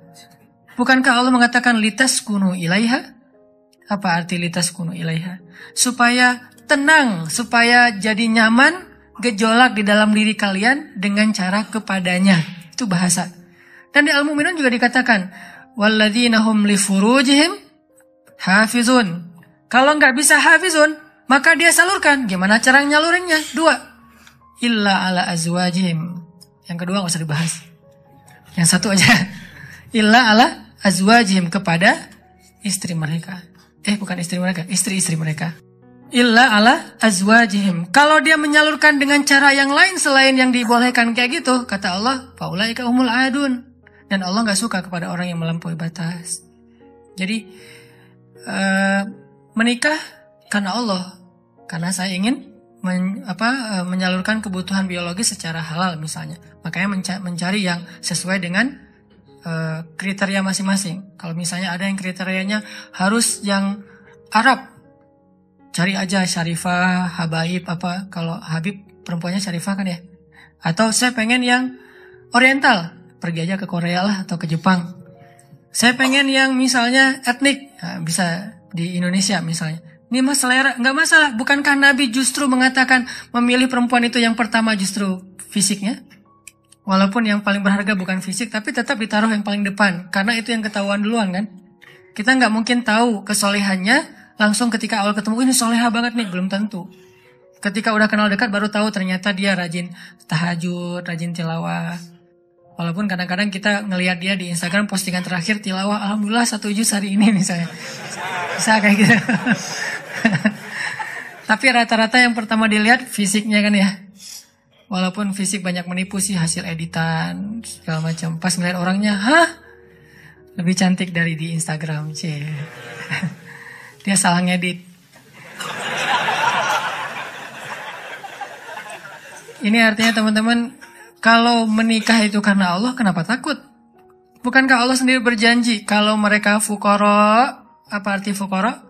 Bukankah Allah mengatakan litas kunu ilaiha? Apa arti litas kunu ilaiha? Supaya tenang, supaya jadi nyaman, gejolak di dalam diri kalian dengan cara kepadanya. Itu bahasa. Dan di Al-Mu'minun juga dikatakan, walladzina hum li furujihim hafizun. Kalau nggak bisa hafizun, maka dia salurkan. Gimana cara nyalurinnya? 2. Illa ala azwajihim. Yang kedua nggak usah dibahas. Yang satu aja. Illa ala azwajihim, kepada istri mereka. Bukan istri mereka, istri-istri mereka. Illa ala azwajihim. Kalau dia menyalurkan dengan cara yang lain selain yang dibolehkan kayak gitu, kata Allah, faulaika humul adun. Dan Allah nggak suka kepada orang yang melampaui batas. Jadi menikah karena Allah, karena saya ingin menyalurkan kebutuhan biologis secara halal misalnya. Makanya mencari yang sesuai dengan kriteria masing-masing. Kalau misalnya ada yang kriterianya harus yang Arab, cari aja Syarifah, Habaib apa. Kalau Habib perempuannya Syarifah kan ya. Atau saya pengen yang Oriental, pergi aja ke Korea lah atau ke Jepang. Saya pengen yang misalnya etnik, bisa di Indonesia misalnya. Ini mas selera, nggak masalah. Bukankah Nabi justru mengatakan memilih perempuan itu yang pertama justru fisiknya? Walaupun yang paling berharga bukan fisik, tapi tetap ditaruh yang paling depan. Karena itu yang ketahuan duluan kan. Kita nggak mungkin tahu kesolehannya langsung ketika awal ketemu, ini soleha banget nih, belum tentu. Ketika udah kenal dekat baru tahu ternyata dia rajin tahajud, rajin tilawah. Walaupun kadang-kadang kita ngelihat dia di Instagram postingan terakhir tilawah, alhamdulillah 1 juz hari ini misalnya. Bisa kayak gitu. Tapi rata-rata yang pertama dilihat fisiknya kan ya. Walaupun fisik banyak menipu sih, hasil editan segala macam. Pas ngeliat orangnya, lebih cantik dari di Instagram, cie. Dia salah ngedit. Ini artinya teman-teman, kalau menikah itu karena Allah, kenapa takut? Bukankah Allah sendiri berjanji kalau mereka fuqara, apa arti fuqara?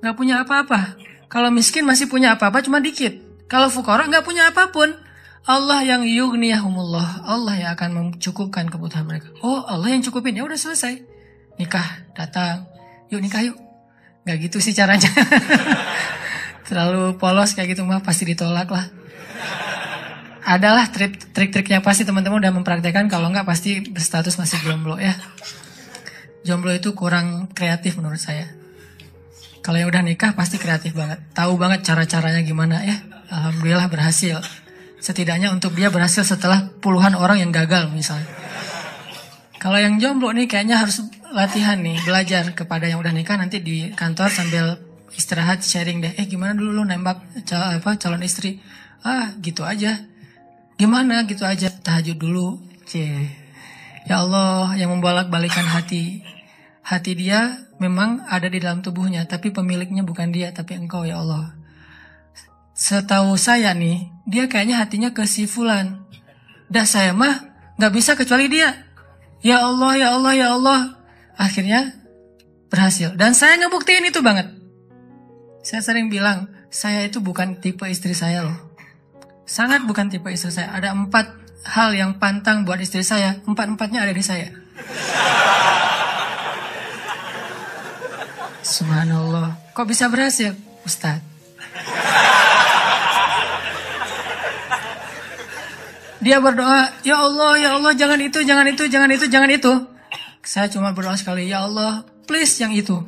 Gak punya apa-apa. Kalau miskin masih punya apa-apa cuma dikit. Kalau fuqara gak punya apapun. Allah yang yughniyahumullah, Allah yang akan mencukupkan kebutuhan mereka. Oh, Allah yang cukupin, ya udah selesai. Nikah, datang. Yuk nikah yuk. Gak gitu sih caranya. Terlalu polos kayak gitu mah pasti ditolak lah. Adalah trik-triknya pasti teman-teman udah mempraktekkan. Kalau enggak pasti berstatus masih jomblo ya. Jomblo itu kurang kreatif menurut saya. Kalau yang udah nikah pasti kreatif banget. Tahu banget cara-caranya gimana ya. Alhamdulillah berhasil. Setidaknya untuk dia berhasil setelah puluhan orang yang gagal misalnya. Kalau yang jomblo nih kayaknya harus latihan nih. Belajar kepada yang udah nikah, nanti di kantor sambil istirahat sharing deh. Gimana dulu lu nembak calon istri? Gitu aja. Gimana gitu aja, tahajud dulu. Ya Allah yang membolak-balikan hati. Hati dia memang ada di dalam tubuhnya, tapi pemiliknya bukan dia, tapi engkau ya Allah. Setahu saya nih, dia kayaknya hatinya ke si fulan. Dah saya mah gak bisa kecuali dia. Ya Allah, ya Allah, ya Allah. Akhirnya berhasil. Dan saya ngebuktiin itu banget. Saya sering bilang, saya itu bukan tipe istri saya loh. Sangat bukan tipe istri saya. Ada 4 hal yang pantang buat istri saya. 4-4-nya ada di saya. Subhanallah. Kok bisa berhasil? Ustaz. Dia berdoa, ya Allah, jangan itu, jangan itu, jangan itu, jangan itu. Saya cuma berdoa sekali, ya Allah, please yang itu.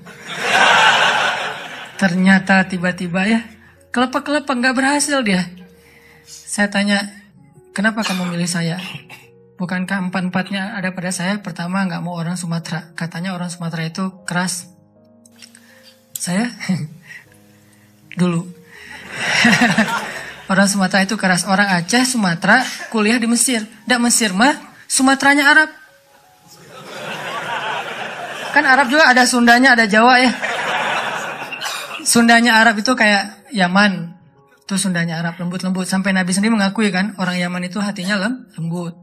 Ternyata tiba-tiba ya, kelepek-kelepek, gak berhasil dia. Saya tanya, kenapa kamu milih saya? Bukankah empat-empatnya ada pada saya? Pertama, gak mau orang Sumatera. Katanya orang Sumatera itu keras. Saya dulu orang Sumatera itu keras. Orang Aceh, Sumatera, kuliah di Mesir. Nggak Mesir mah, Sumateranya Arab. Kan Arab juga ada Sundanya, ada Jawa ya. Sundanya Arab itu kayak Yaman. Itu Sundanya Arab, lembut-lembut. Sampai Nabi sendiri mengakui kan, orang Yaman itu hatinya lembut.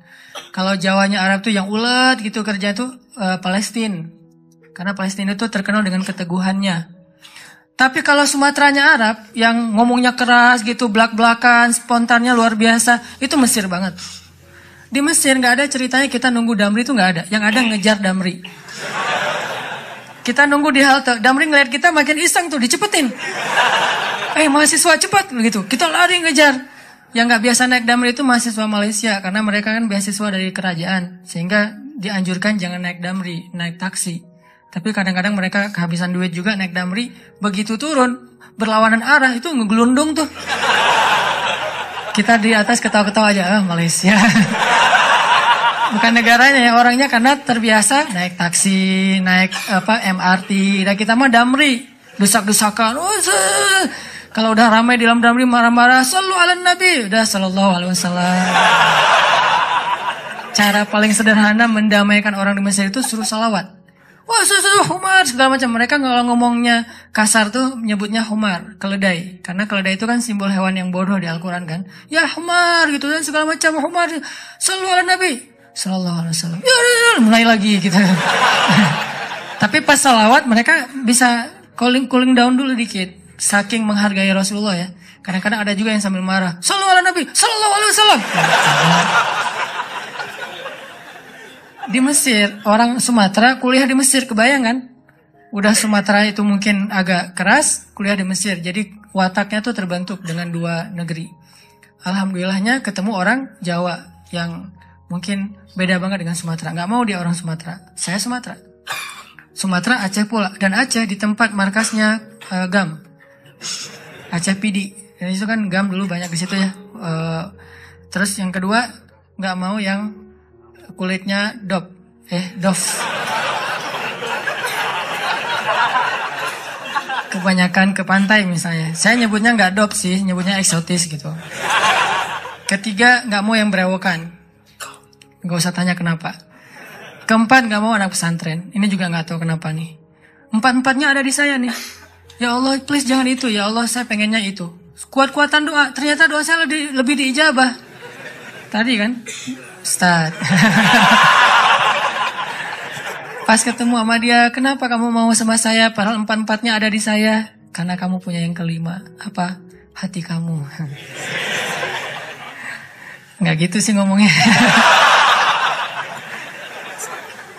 Kalau Jawanya Arab tuh yang ulet gitu kerja itu Palestina. Karena Palestina itu terkenal dengan keteguhannya. Tapi kalau Sumateranya Arab yang ngomongnya keras gitu, belak-belakan, spontannya luar biasa, itu Mesir banget. Di Mesir nggak ada ceritanya kita nunggu Damri itu nggak ada. Yang ada ngejar Damri. Kita nunggu di halte, Damri ngeliat kita makin iseng tuh, dicepetin. Mahasiswa cepat begitu. Kita lari ngejar. Yang nggak biasa naik Damri itu mahasiswa Malaysia karena mereka kan beasiswa dari kerajaan, sehingga dianjurkan jangan naik Damri, naik taksi. Tapi kadang-kadang mereka kehabisan duit juga naik Damri, begitu turun berlawanan arah itu ngegelundung tuh. Kita di atas ketawa-ketawa aja, Malaysia. Bukan negaranya ya, orangnya karena terbiasa naik taksi, naik MRT. Dan kita mah Damri, desak-desakan. Kalau udah ramai di dalam Damri marah-marah, sallu ala Nabi, udah sallallahu alaihi wasallam. Cara paling sederhana mendamaikan orang di Mesir itu suruh salawat. Wah, humar segala macam. Mereka kalau ngomongnya kasar tuh nyebutnya humar, keledai. Karena keledai itu kan simbol hewan yang bodoh di Al-Quran kan. Ya humar gitu dan segala macam humar. Sallu ala Nabi sallallahu alaihi wasallam. Ya, mulai lagi gitu. Tapi pas salawat mereka bisa cooling down dulu dikit. Saking menghargai Rasulullah ya. Kadang-kadang ada juga yang sambil marah. Sallu ala Nabi sallallahu alaihi wasallam. Di Mesir, orang Sumatera kuliah di Mesir, kebayang kan? Udah Sumatera itu mungkin agak keras, kuliah di Mesir. Jadi wataknya tuh terbentuk dengan dua negeri. Alhamdulillahnya ketemu orang Jawa yang mungkin beda banget dengan Sumatera. Gak mau dia orang Sumatera. Saya Sumatera. Sumatera Aceh pula. Dan Aceh di tempat markasnya GAM. Aceh PD. Dan itu kan GAM dulu banyak di situ ya. Terus yang kedua, gak mau yang kulitnya dof. Kebanyakan ke pantai misalnya. Saya nyebutnya nggak dof sih, nyebutnya eksotis gitu. Ketiga, nggak mau yang berewokan. Nggak usah tanya kenapa. Keempat, nggak mau anak pesantren. Ini juga nggak tahu kenapa nih. Empat-empatnya ada di saya nih. Ya Allah, please jangan itu. Ya Allah, saya pengennya itu. Kuat-kuatan doa. Ternyata doa saya lebih diijabah. Tadi kan, Ustaz. Pas ketemu sama dia, kenapa kamu mau sama saya? Padahal empat-empatnya ada di saya. Karena kamu punya yang kelima. Apa? Hati kamu. Nggak gitu sih ngomongnya.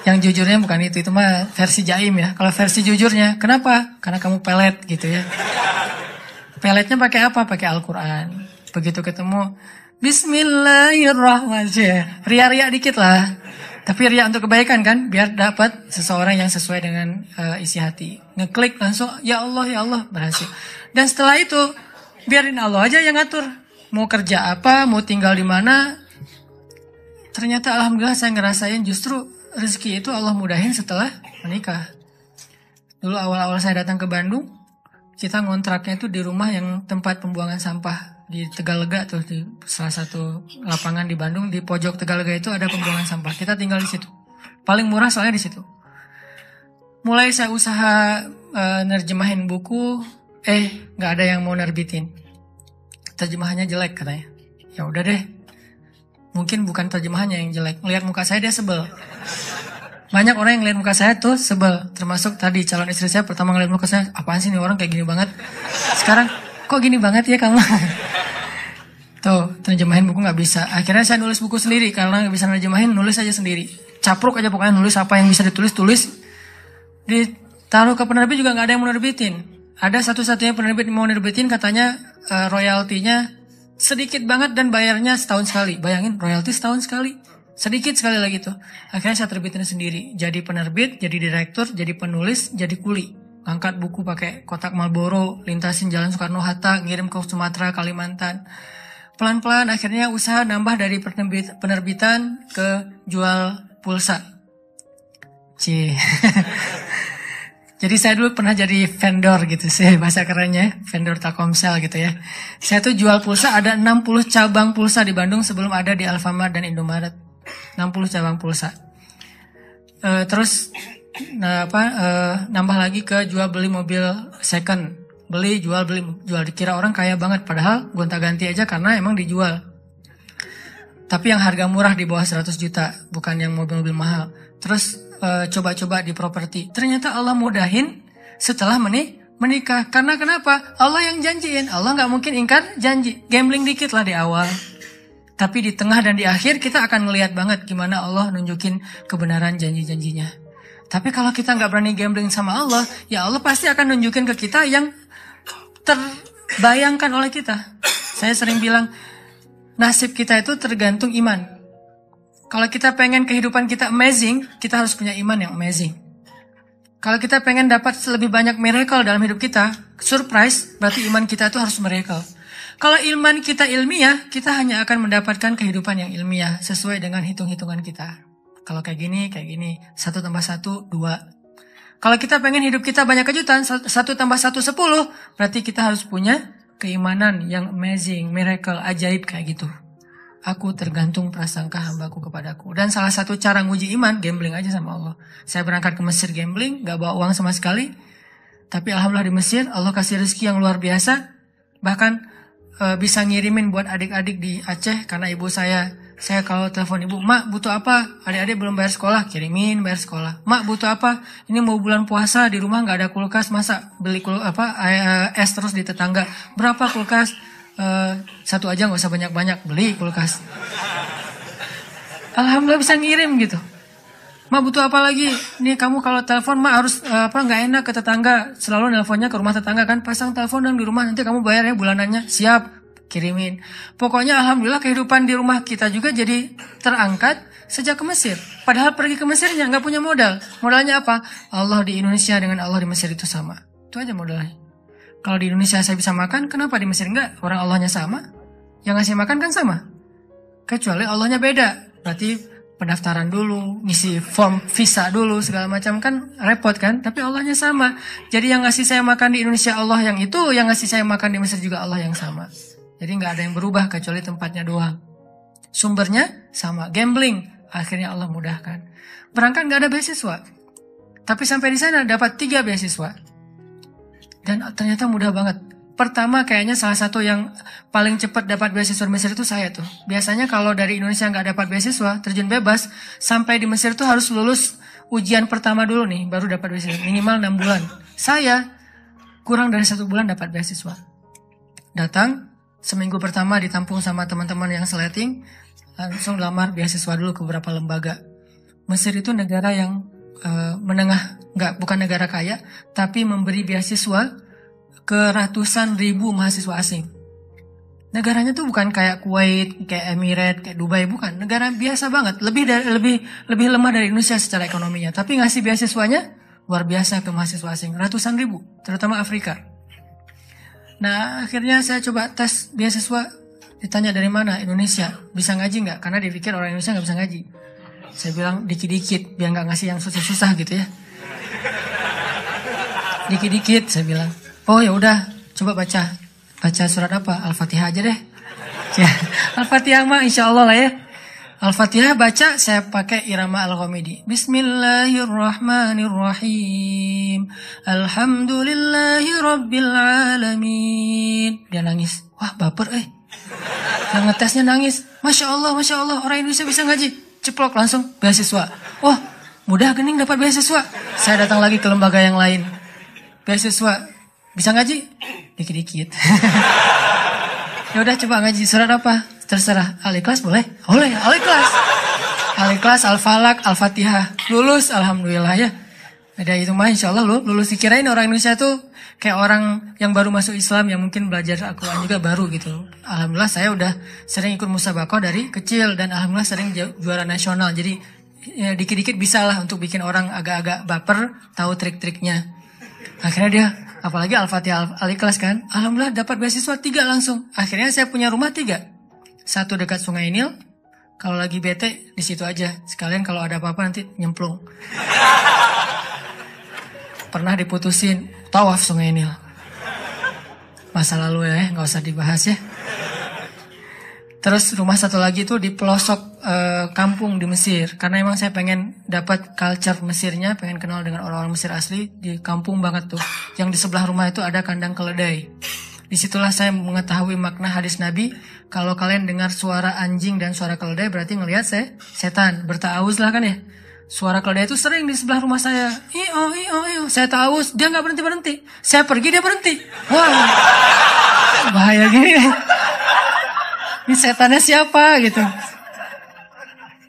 Yang jujurnya bukan itu mah versi jaim ya. Kalau versi jujurnya, kenapa? Karena kamu pelet gitu ya. Peletnya pakai apa? Pakai Al-Quran. Begitu ketemu, Bismillahirrahmanirrahim. Ria-ria dikit lah. Tapi ria untuk kebaikan kan. Biar dapat seseorang yang sesuai dengan isi hati. Ngeklik langsung, ya Allah, berhasil. Dan setelah itu, biarin Allah aja yang ngatur. Mau kerja apa, mau tinggal di mana. Ternyata alhamdulillah saya ngerasain justru rezeki itu Allah mudahin setelah menikah. Dulu awal-awal saya datang ke Bandung, kita ngontraknya itu di rumah yang tempat pembuangan sampah. Di Tegalega tuh, di salah satu lapangan di Bandung, di pojok Tegalega itu ada pembuangan sampah. Kita tinggal di situ. Paling murah soalnya di situ. Mulai saya usaha nerjemahin buku, nggak ada yang mau nerbitin. Terjemahannya jelek katanya. Ya udah deh. Mungkin bukan terjemahannya yang jelek. Lihat muka saya dia sebel. Banyak orang yang lihat muka saya tuh sebel. Termasuk tadi calon istri saya pertama ngeliat muka saya, apaan sih nih orang kayak gini banget. Sekarang kok gini banget ya kamu? Tuh, terjemahin buku gak bisa. Akhirnya saya nulis buku sendiri. Karena gak bisa nerjemahin, nulis aja sendiri. Capruk aja pokoknya, nulis apa yang bisa ditulis, tulis. Ditaruh ke penerbit juga gak ada yang mau nerbitin. Ada satu-satunya penerbit yang mau nerbitin, katanya royaltinya Sedikit banget dan bayarnya setahun sekali. Bayangin royalti setahun sekali. Sedikit sekali lagi tuh. Akhirnya saya terbitin sendiri. Jadi penerbit, jadi direktur, jadi penulis, jadi kuli. Angkat buku pakai kotak Marlboro, lintasin Jalan Soekarno-Hatta, ngirim ke Sumatera, Kalimantan. Pelan-pelan akhirnya usaha nambah dari penerbitan ke jual pulsa. Jadi saya dulu pernah jadi vendor gitu sih, bahasa kerennya, vendor Telkomsel gitu ya. Saya tuh jual pulsa, ada 60 cabang pulsa di Bandung sebelum ada di Alfamart dan Indomaret. 60 cabang pulsa. Terus nambah lagi ke jual beli mobil second. Beli, jual, dikira orang kaya banget, padahal gonta-ganti aja karena emang dijual. Tapi yang harga murah di bawah 100 juta, bukan yang mobil-mobil mahal. Terus coba-coba di properti. Ternyata Allah mudahin setelah menikah. Karena kenapa? Allah yang janjiin. Allah nggak mungkin ingkar janji. Gambling dikit lah di awal. Tapi di tengah dan di akhir kita akan ngelihat banget gimana Allah nunjukin kebenaran janji-janjinya. Tapi kalau kita nggak berani gambling sama Allah, ya Allah pasti akan nunjukin ke kita yang terbayangkan oleh kita. Saya sering bilang, nasib kita itu tergantung iman. Kalau kita pengen kehidupan kita amazing, kita harus punya iman yang amazing. Kalau kita pengen dapat lebih banyak miracle dalam hidup kita, surprise, berarti iman kita itu harus miracle. Kalau iman kita ilmiah, kita hanya akan mendapatkan kehidupan yang ilmiah sesuai dengan hitung-hitungan kita. Kalau kayak gini, 1 tambah 1, 2. Kalau kita pengen hidup kita banyak kejutan, 1 tambah 1, 10, berarti kita harus punya keimanan yang amazing, miracle, ajaib kayak gitu. Aku tergantung prasangka hambaku kepadaku. Dan salah satu cara nguji iman, gambling aja sama Allah. Saya berangkat ke Mesir gambling, gak bawa uang sama sekali. Tapi alhamdulillah di Mesir, Allah kasih rezeki yang luar biasa. Bahkan bisa ngirimin buat adik-adik di Aceh. Karena ibu saya kalau telepon ibu, Mak butuh apa? Adik-adik belum bayar sekolah, kirimin bayar sekolah. Mak butuh apa? Ini mau bulan puasa, di rumah gak ada kulkas, masa beli es terus di tetangga. Berapa kulkas? 1 aja gak usah banyak-banyak, beli kulkas. Alhamdulillah bisa ngirim gitu. Ma butuh apa lagi? Nih kamu kalau telepon ma harus gak enak ke tetangga. Selalu nelponnya ke rumah tetangga kan. Pasang telepon dan di rumah nanti kamu bayar ya bulanannya. Siap, kirimin. Pokoknya alhamdulillah kehidupan di rumah kita juga jadi terangkat sejak ke Mesir. Padahal pergi ke Mesirnya gak punya modal. Modalnya apa? Allah di Indonesia dengan Allah di Mesir itu sama. Itu aja modalnya. Kalau di Indonesia saya bisa makan, kenapa di Mesir enggak? Orang Allahnya sama. Yang ngasih makan kan sama. Kecuali Allahnya beda. Berarti pendaftaran dulu, ngisi form visa dulu, segala macam kan repot kan. Tapi Allahnya sama. Jadi yang ngasih saya makan di Indonesia Allah yang itu, yang ngasih saya makan di Mesir juga Allah yang sama. Jadi nggak ada yang berubah kecuali tempatnya doang. Sumbernya sama, gambling. Akhirnya Allah mudahkan. Berangkat nggak ada beasiswa. Tapi sampai di sana dapat 3 beasiswa. Dan ternyata mudah banget. Pertama kayaknya salah satu yang paling cepat dapat beasiswa di Mesir itu saya tuh. Biasanya kalau dari Indonesia nggak dapat beasiswa, terjun bebas, sampai di Mesir tuh harus lulus ujian pertama dulu nih, baru dapat beasiswa. Minimal 6 bulan. Saya kurang dari 1 bulan dapat beasiswa. Datang, seminggu pertama ditampung sama teman-teman yang seleting, langsung lamar beasiswa dulu ke beberapa lembaga. Mesir itu negara yang menengah, bukan negara kaya, tapi memberi beasiswa ke ratusan ribu mahasiswa asing. Negaranya tuh bukan kayak Kuwait, kayak Emirat, kayak Dubai, bukan. Negara biasa banget, lebih lemah dari Indonesia secara ekonominya. Tapi ngasih beasiswanya luar biasa ke mahasiswa asing, ratusan ribu, terutama Afrika. Nah akhirnya saya coba tes beasiswa, ditanya dari mana, Indonesia, bisa ngaji nggak? Karena dipikir orang Indonesia nggak bisa ngaji. Saya bilang dikit-dikit, biar nggak ngasih yang susah-susah gitu ya. Dikit-dikit, saya bilang. Oh ya udah, coba baca surat apa? Al-Fatihah aja deh. Ya, Al-Fatihah mah insya Allah lah ya. Al-Fatihah baca, saya pakai irama Al-Ghamidi. Bismillahirrahmanirrahim. Alhamdulillahi rabbil alamin. Dia nangis. Wah baper Yang ngetesnya nangis. Masya Allah, orang Indonesia bisa ngaji. Ceplok langsung beasiswa. Oh, mudah gening dapat beasiswa. Saya datang lagi ke lembaga yang lain. Beasiswa, bisa ngaji? Dikit-dikit. Ya udah coba ngaji surat apa? Terserah. Al-Ikhlas boleh? Boleh, Al-Ikhlas. Al-Ikhlas, Al-Falak, Al-Fatihah. Lulus, alhamdulillah ya. Ada itu mah insya Allah lulus. Dikirain orang Indonesia tuh kayak orang yang baru masuk Islam yang mungkin belajar Al-Quran juga baru gitu. Alhamdulillah saya udah sering ikut musabaqah dari kecil dan alhamdulillah sering juara nasional. Jadi ya, dikit-dikit bisa lah untuk bikin orang agak-agak baper, tahu trik-triknya. Akhirnya dia, apalagi Al-Fatihah Al-Ikhlas kan, alhamdulillah dapat beasiswa 3 langsung. Akhirnya saya punya rumah 3. 1 dekat Sungai Nil, kalau lagi bete di situ aja. Sekalian kalau ada apa-apa nanti nyemplung. Pernah diputusin tawaf Sungai Nil. Masa lalu ya, nggak usah dibahas ya. Terus rumah 1 lagi tuh di pelosok kampung di Mesir. Karena emang saya pengen dapat culture Mesirnya, pengen kenal dengan orang-orang Mesir asli di kampung banget tuh. Yang di sebelah rumah itu ada kandang keledai. Disitulah saya mengetahui makna hadis Nabi. Kalau kalian dengar suara anjing dan suara keledai berarti ngelihat setan. Berta'awuz lah kan ya. Suara keledai itu sering di sebelah rumah saya. Iyo. Saya ta'awuz, dia nggak berhenti. Saya pergi, dia berhenti. Wah, bahaya gini. Ini setannya siapa gitu.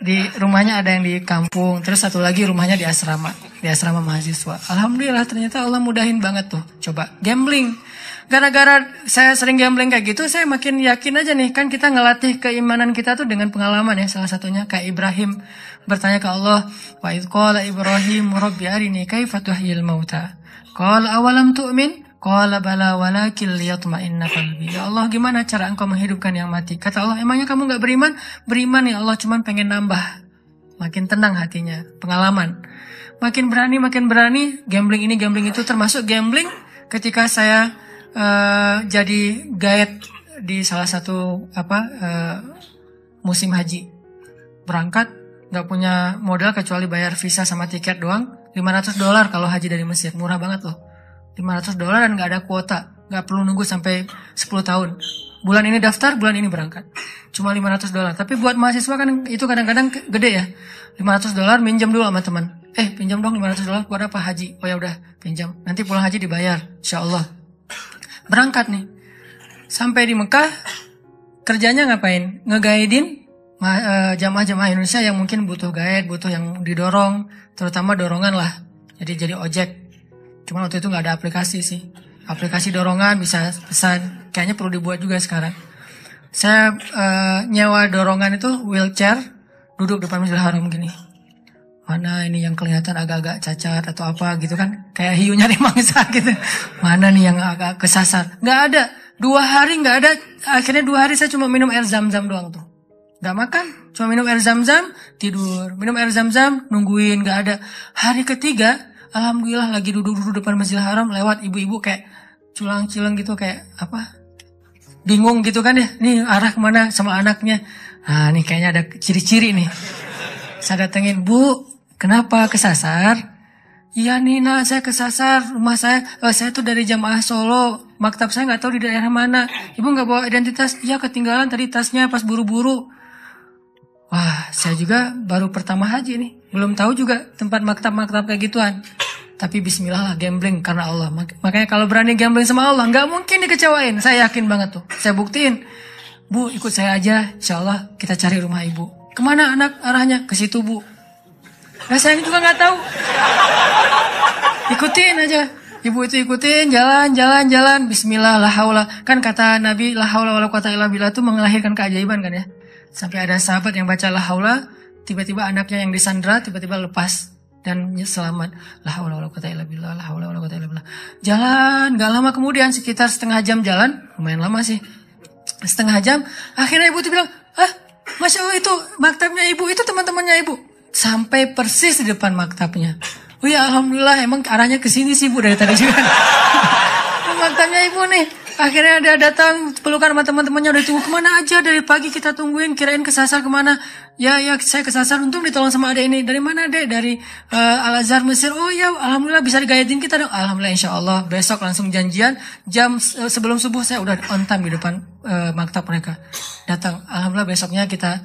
Di rumahnya ada yang di kampung. Terus 1 lagi rumahnya di asrama. Di asrama mahasiswa. Alhamdulillah ternyata Allah mudahin banget tuh. Coba gambling. Gara-gara saya sering gambling kayak gitu, saya makin yakin aja nih. Kan kita ngelatih keimanan kita tuh dengan pengalaman ya. Salah satunya kayak Ibrahim bertanya ke Allah, wa idh qala Ibrahim rabbi arini kaifa tuhyil mauta. Qala awalam tu'min? Qala bala walakin liyatma'inna qalbi. Ya Allah, gimana cara engkau menghidupkan yang mati? Kata Allah, emangnya kamu gak beriman? Beriman ya Allah, cuman pengen nambah. Makin tenang hatinya, pengalaman. Makin berani, gambling ini, gambling itu, termasuk gambling ketika saya jadi guide di salah satu musim haji. Berangkat nggak punya modal kecuali bayar visa sama tiket doang. $500 kalau haji dari Mesir, murah banget loh. $500 dan nggak ada kuota, nggak perlu nunggu sampai 10 tahun. Bulan ini daftar, bulan ini berangkat. Cuma $500. Tapi buat mahasiswa kan itu kadang-kadang gede ya. $500 minjam dulu sama teman. Pinjam dong $500 buat apa haji? Oh ya udah, pinjam. Nanti pulang haji dibayar, insya Allah. Berangkat nih. Sampai di Mekah, kerjanya ngapain? Ngegaidin jamaah-jamaah Indonesia yang mungkin butuh guide, butuh yang didorong, terutama dorongan lah. Jadi ojek. Cuma waktu itu nggak ada aplikasi sih. Aplikasi dorongan bisa pesan. Kayaknya perlu dibuat juga sekarang. Saya nyewa dorongan itu wheelchair, duduk depan Masjidil Haram gini. Mana ini yang kelihatan agak-agak cacat atau apa gitu kan. Kayak hiu nyari mangsa gitu. Mana nih yang agak kesasar. Nggak ada. 2 hari nggak ada. Akhirnya 2 hari saya cuma minum air zam-zam doang tuh. Nggak makan. Cuma minum air zam-zam, tidur. Minum air zam-zam, nungguin. Nggak ada. Hari ketiga, alhamdulillah lagi duduk-duduk depan Masjidil Haram. Lewat ibu-ibu kayak culang-cilang gitu. Kayak apa? Bingung gitu kan ya. Nih arah kemana sama anaknya. Nah nih kayaknya ada ciri-ciri nih. Saya datengin, Bu. Kenapa kesasar? Iya Nina, saya kesasar. Rumah saya tuh dari jamaah Solo. Maktab saya nggak tahu di daerah mana. Ibu nggak bawa identitas? Iya ketinggalan tadi tasnya pas buru-buru. Wah, saya juga baru pertama haji nih. Belum tahu juga tempat maktab-maktab kayak gituan. Tapi bismillah lah gambling karena Allah. Makanya kalau berani gambling sama Allah, nggak mungkin dikecewain. Saya yakin banget tuh. Saya buktiin. Bu, ikut saya aja. Insya Allah kita cari rumah ibu. Kemana anak arahnya? Ke situ Bu. Nah saya juga nggak tahu. Ikutin aja. Ibu itu ikutin, jalan. Bismillah, la haula. Kan kata Nabi, la haula wala quwata illa billah itu melahirkan keajaiban kan ya. Sampai ada sahabat yang baca la haula, tiba-tiba anaknya yang disandra, tiba-tiba lepas dan selamat. La haula wala quwata illa billah, la haula wala quwata illa billah. Jalan, gak lama kemudian sekitar setengah jam jalan, lumayan lama sih. Setengah jam, akhirnya ibu tuh bilang, Masya Allah itu maktabnya ibu, itu teman-temannya ibu. Sampai persis di depan maktabnya. Oh ya alhamdulillah emang arahnya ke sini sih Bu dari tadi juga. Maktabnya ibu nih. Akhirnya dia datang pelukan sama teman-temannya udah tunggu kemana aja dari pagi kita tungguin kirain kesasar kemana. Ya saya kesasar untung ditolong sama adek ini. Dari mana adek? Dari Al-Azhar Mesir. Oh ya alhamdulillah bisa digayatin kita dong. Alhamdulillah insya Allah besok langsung janjian jam sebelum subuh saya udah on time di depan maktab mereka. Datang alhamdulillah besoknya kita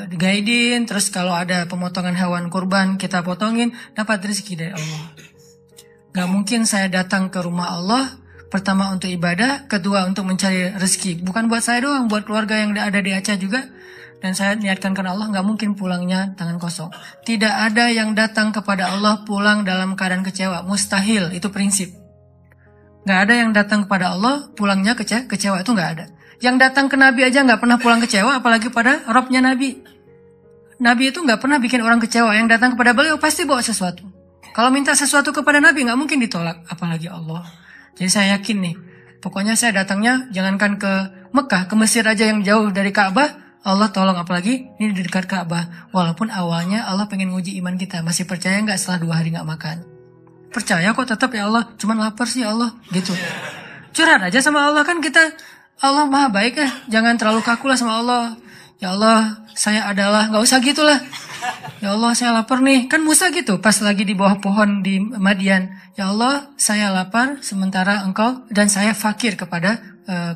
digaidin. Terus kalau ada pemotongan hewan kurban kita potongin dapat rezeki dari Allah. Gak mungkin saya datang ke rumah Allah. Pertama untuk ibadah, kedua untuk mencari rezeki. Bukan buat saya doang, buat keluarga yang ada di Aceh juga. dan saya niatkan karena Allah, nggak mungkin pulangnya tangan kosong. Tidak ada yang datang kepada Allah pulang dalam keadaan kecewa, mustahil, itu prinsip. Nggak ada yang datang kepada Allah pulangnya kecewa, itu nggak ada. Yang datang ke Nabi aja nggak pernah pulang kecewa, apalagi pada Robnya Nabi. Nabi itu nggak pernah bikin orang kecewa. Yang datang kepada beliau pasti bawa sesuatu. Kalau minta sesuatu kepada Nabi nggak mungkin ditolak, apalagi Allah. Jadi saya yakin nih, pokoknya saya datangnya jangankan ke Mekah, ke Mesir aja yang jauh dari Ka'bah, Allah tolong, apalagi ini di dekat Ka'bah. Walaupun awalnya Allah pengen nguji iman kita, masih percaya nggak setelah 2 hari nggak makan? Percaya kok tetap ya Allah, cuman lapar sih Allah, gitu. Curhat aja sama Allah, kan kita, Allah maha baik ya, jangan terlalu kaku lah sama Allah. Ya Allah, saya adalah, nggak usah gitulah. Ya Allah, saya lapar nih. Kan Musa gitu, pas lagi di bawah pohon di Madian. Ya Allah, saya lapar sementara engkau dan saya fakir kepada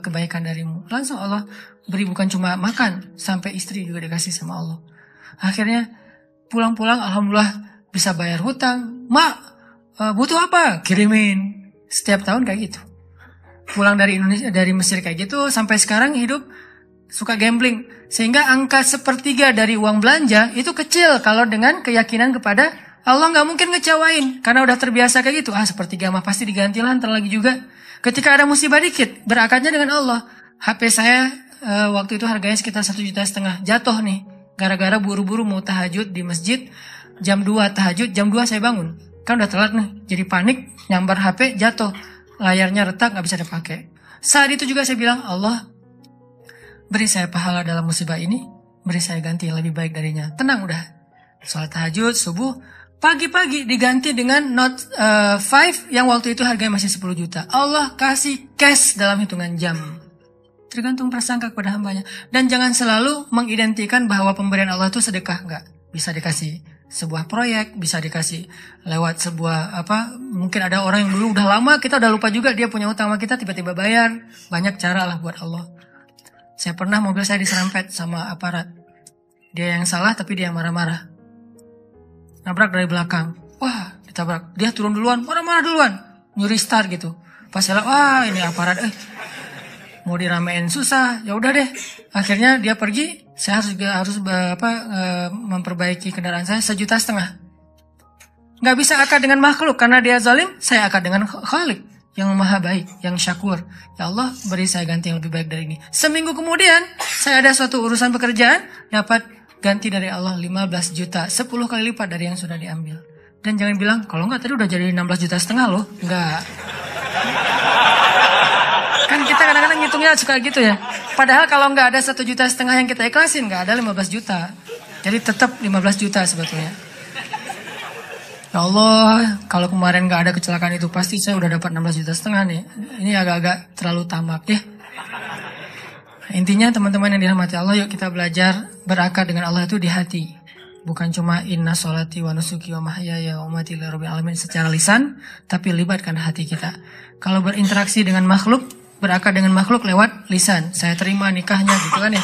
kebaikan darimu. Langsung Allah beri, bukan cuma makan, sampai istri juga dikasih sama Allah. Akhirnya pulang-pulang, alhamdulillah bisa bayar hutang. Mak, butuh apa? Kirimin. Setiap tahun kayak gitu. Pulang dari Indonesia, dari Mesir kayak gitu, sampai sekarang hidup suka gambling. Sehingga angka 1/3 dari uang belanja itu kecil kalau dengan keyakinan kepada Allah, nggak mungkin ngecewain. Karena udah terbiasa kayak gitu. 1/3 mah pasti digantilah ntar lagi juga. Ketika ada musibah dikit, berakatnya dengan Allah. HP saya waktu itu harganya sekitar 1,5 juta. Jatuh nih. Gara-gara buru-buru mau tahajud di masjid. Jam 2 tahajud, jam 2 saya bangun. Kan udah telat nih. Jadi panik, nyambar HP, jatuh. Layarnya retak, nggak bisa dipakai. Saat itu juga saya bilang, Allah, beri saya pahala dalam musibah ini, beri saya ganti yang lebih baik darinya. Tenang udah. Sholat tahajud, subuh, pagi-pagi diganti dengan Note 5 yang waktu itu harganya masih 10 juta. Allah kasih cash dalam hitungan jam. Tergantung prasangka kepada hambanya. Dan jangan selalu mengidentikan bahwa pemberian Allah itu sedekah. Enggak. Bisa dikasih sebuah proyek, bisa dikasih lewat sebuah mungkin ada orang yang dulu udah lama, kita udah lupa juga dia punya utang sama kita, tiba-tiba bayar. Banyak cara lah buat Allah. Saya pernah mobil saya diserempet sama aparat. Dia yang salah tapi dia yang marah-marah. Nabrak dari belakang. Wah, ditabrak. Dia turun duluan, marah-marah duluan. Nyuri start gitu. Pas saya lihat, wah ini aparat. Mau diramein susah. Ya udah deh. Akhirnya dia pergi. Saya harus memperbaiki kendaraan saya 1,5 juta. Nggak bisa akad dengan makhluk karena dia zalim. Saya akad dengan Khalik yang maha baik, yang syakur. Ya Allah, beri saya ganti yang lebih baik dari ini. Seminggu kemudian, saya ada suatu urusan pekerjaan, dapat ganti dari Allah 15 juta, 10 kali lipat dari yang sudah diambil. Dan jangan bilang, kalau enggak tadi udah jadi 16,5 juta loh. Enggak. Kan kita kadang-kadang ngitungnya suka gitu ya. Padahal kalau enggak ada 1,5 juta yang kita ikhlasin, enggak ada 15 juta. Jadi tetap 15 juta sebetulnya. Ya Allah, kalau kemarin gak ada kecelakaan itu pasti saya udah dapat 16,5 juta nih. Ini agak-agak terlalu tamak ya. Intinya teman-teman yang dirahmati Allah, yuk kita belajar berakar dengan Allah itu di hati. Bukan cuma inna sholati wa nusuki wa mahyaya wa mamati lillahi rabbil alamin secara lisan, tapi libatkan hati kita. Kalau berinteraksi dengan makhluk, berakar dengan makhluk lewat lisan. Saya terima nikahnya gitu kan ya.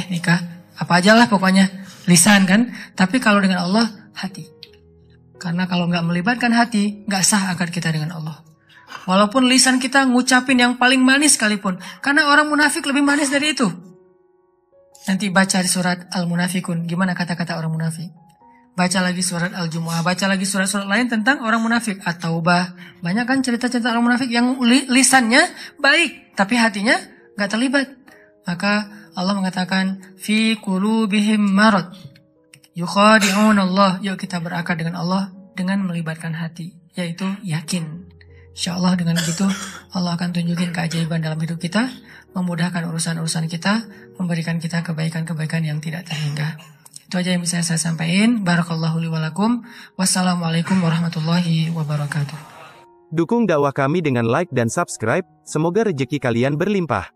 Nikah, apa aja lah pokoknya. Lisan kan. Tapi kalau dengan Allah, hati. Karena kalau nggak melibatkan hati, nggak sah akad kita dengan Allah. Walaupun lisan kita ngucapin yang paling manis sekalipun. Karena orang munafik lebih manis dari itu. Nanti baca di surat Al-Munafikun. Gimana kata-kata orang munafik. Baca lagi surat Al-Jumu'ah. Baca lagi surat-surat lain tentang orang munafik. At-Taubah. Banyak kan cerita-cerita orang munafik yang lisannya baik. Tapi hatinya nggak terlibat. Maka Allah mengatakan, Fi qulubihim marad. Yukhadi'un Allah. Yuk kita berakar dengan Allah dengan melibatkan hati, yaitu yakin. InsyaAllah dengan begitu Allah akan tunjukin keajaiban dalam hidup kita, memudahkan urusan-urusan kita, memberikan kita kebaikan-kebaikan yang tidak terhingga. Itu aja yang bisa saya sampaikan. Barakallahu li wa lakum. Wassalamualaikum warahmatullahi wabarakatuh. Dukung dakwah kami dengan like dan subscribe. Semoga rezeki kalian berlimpah.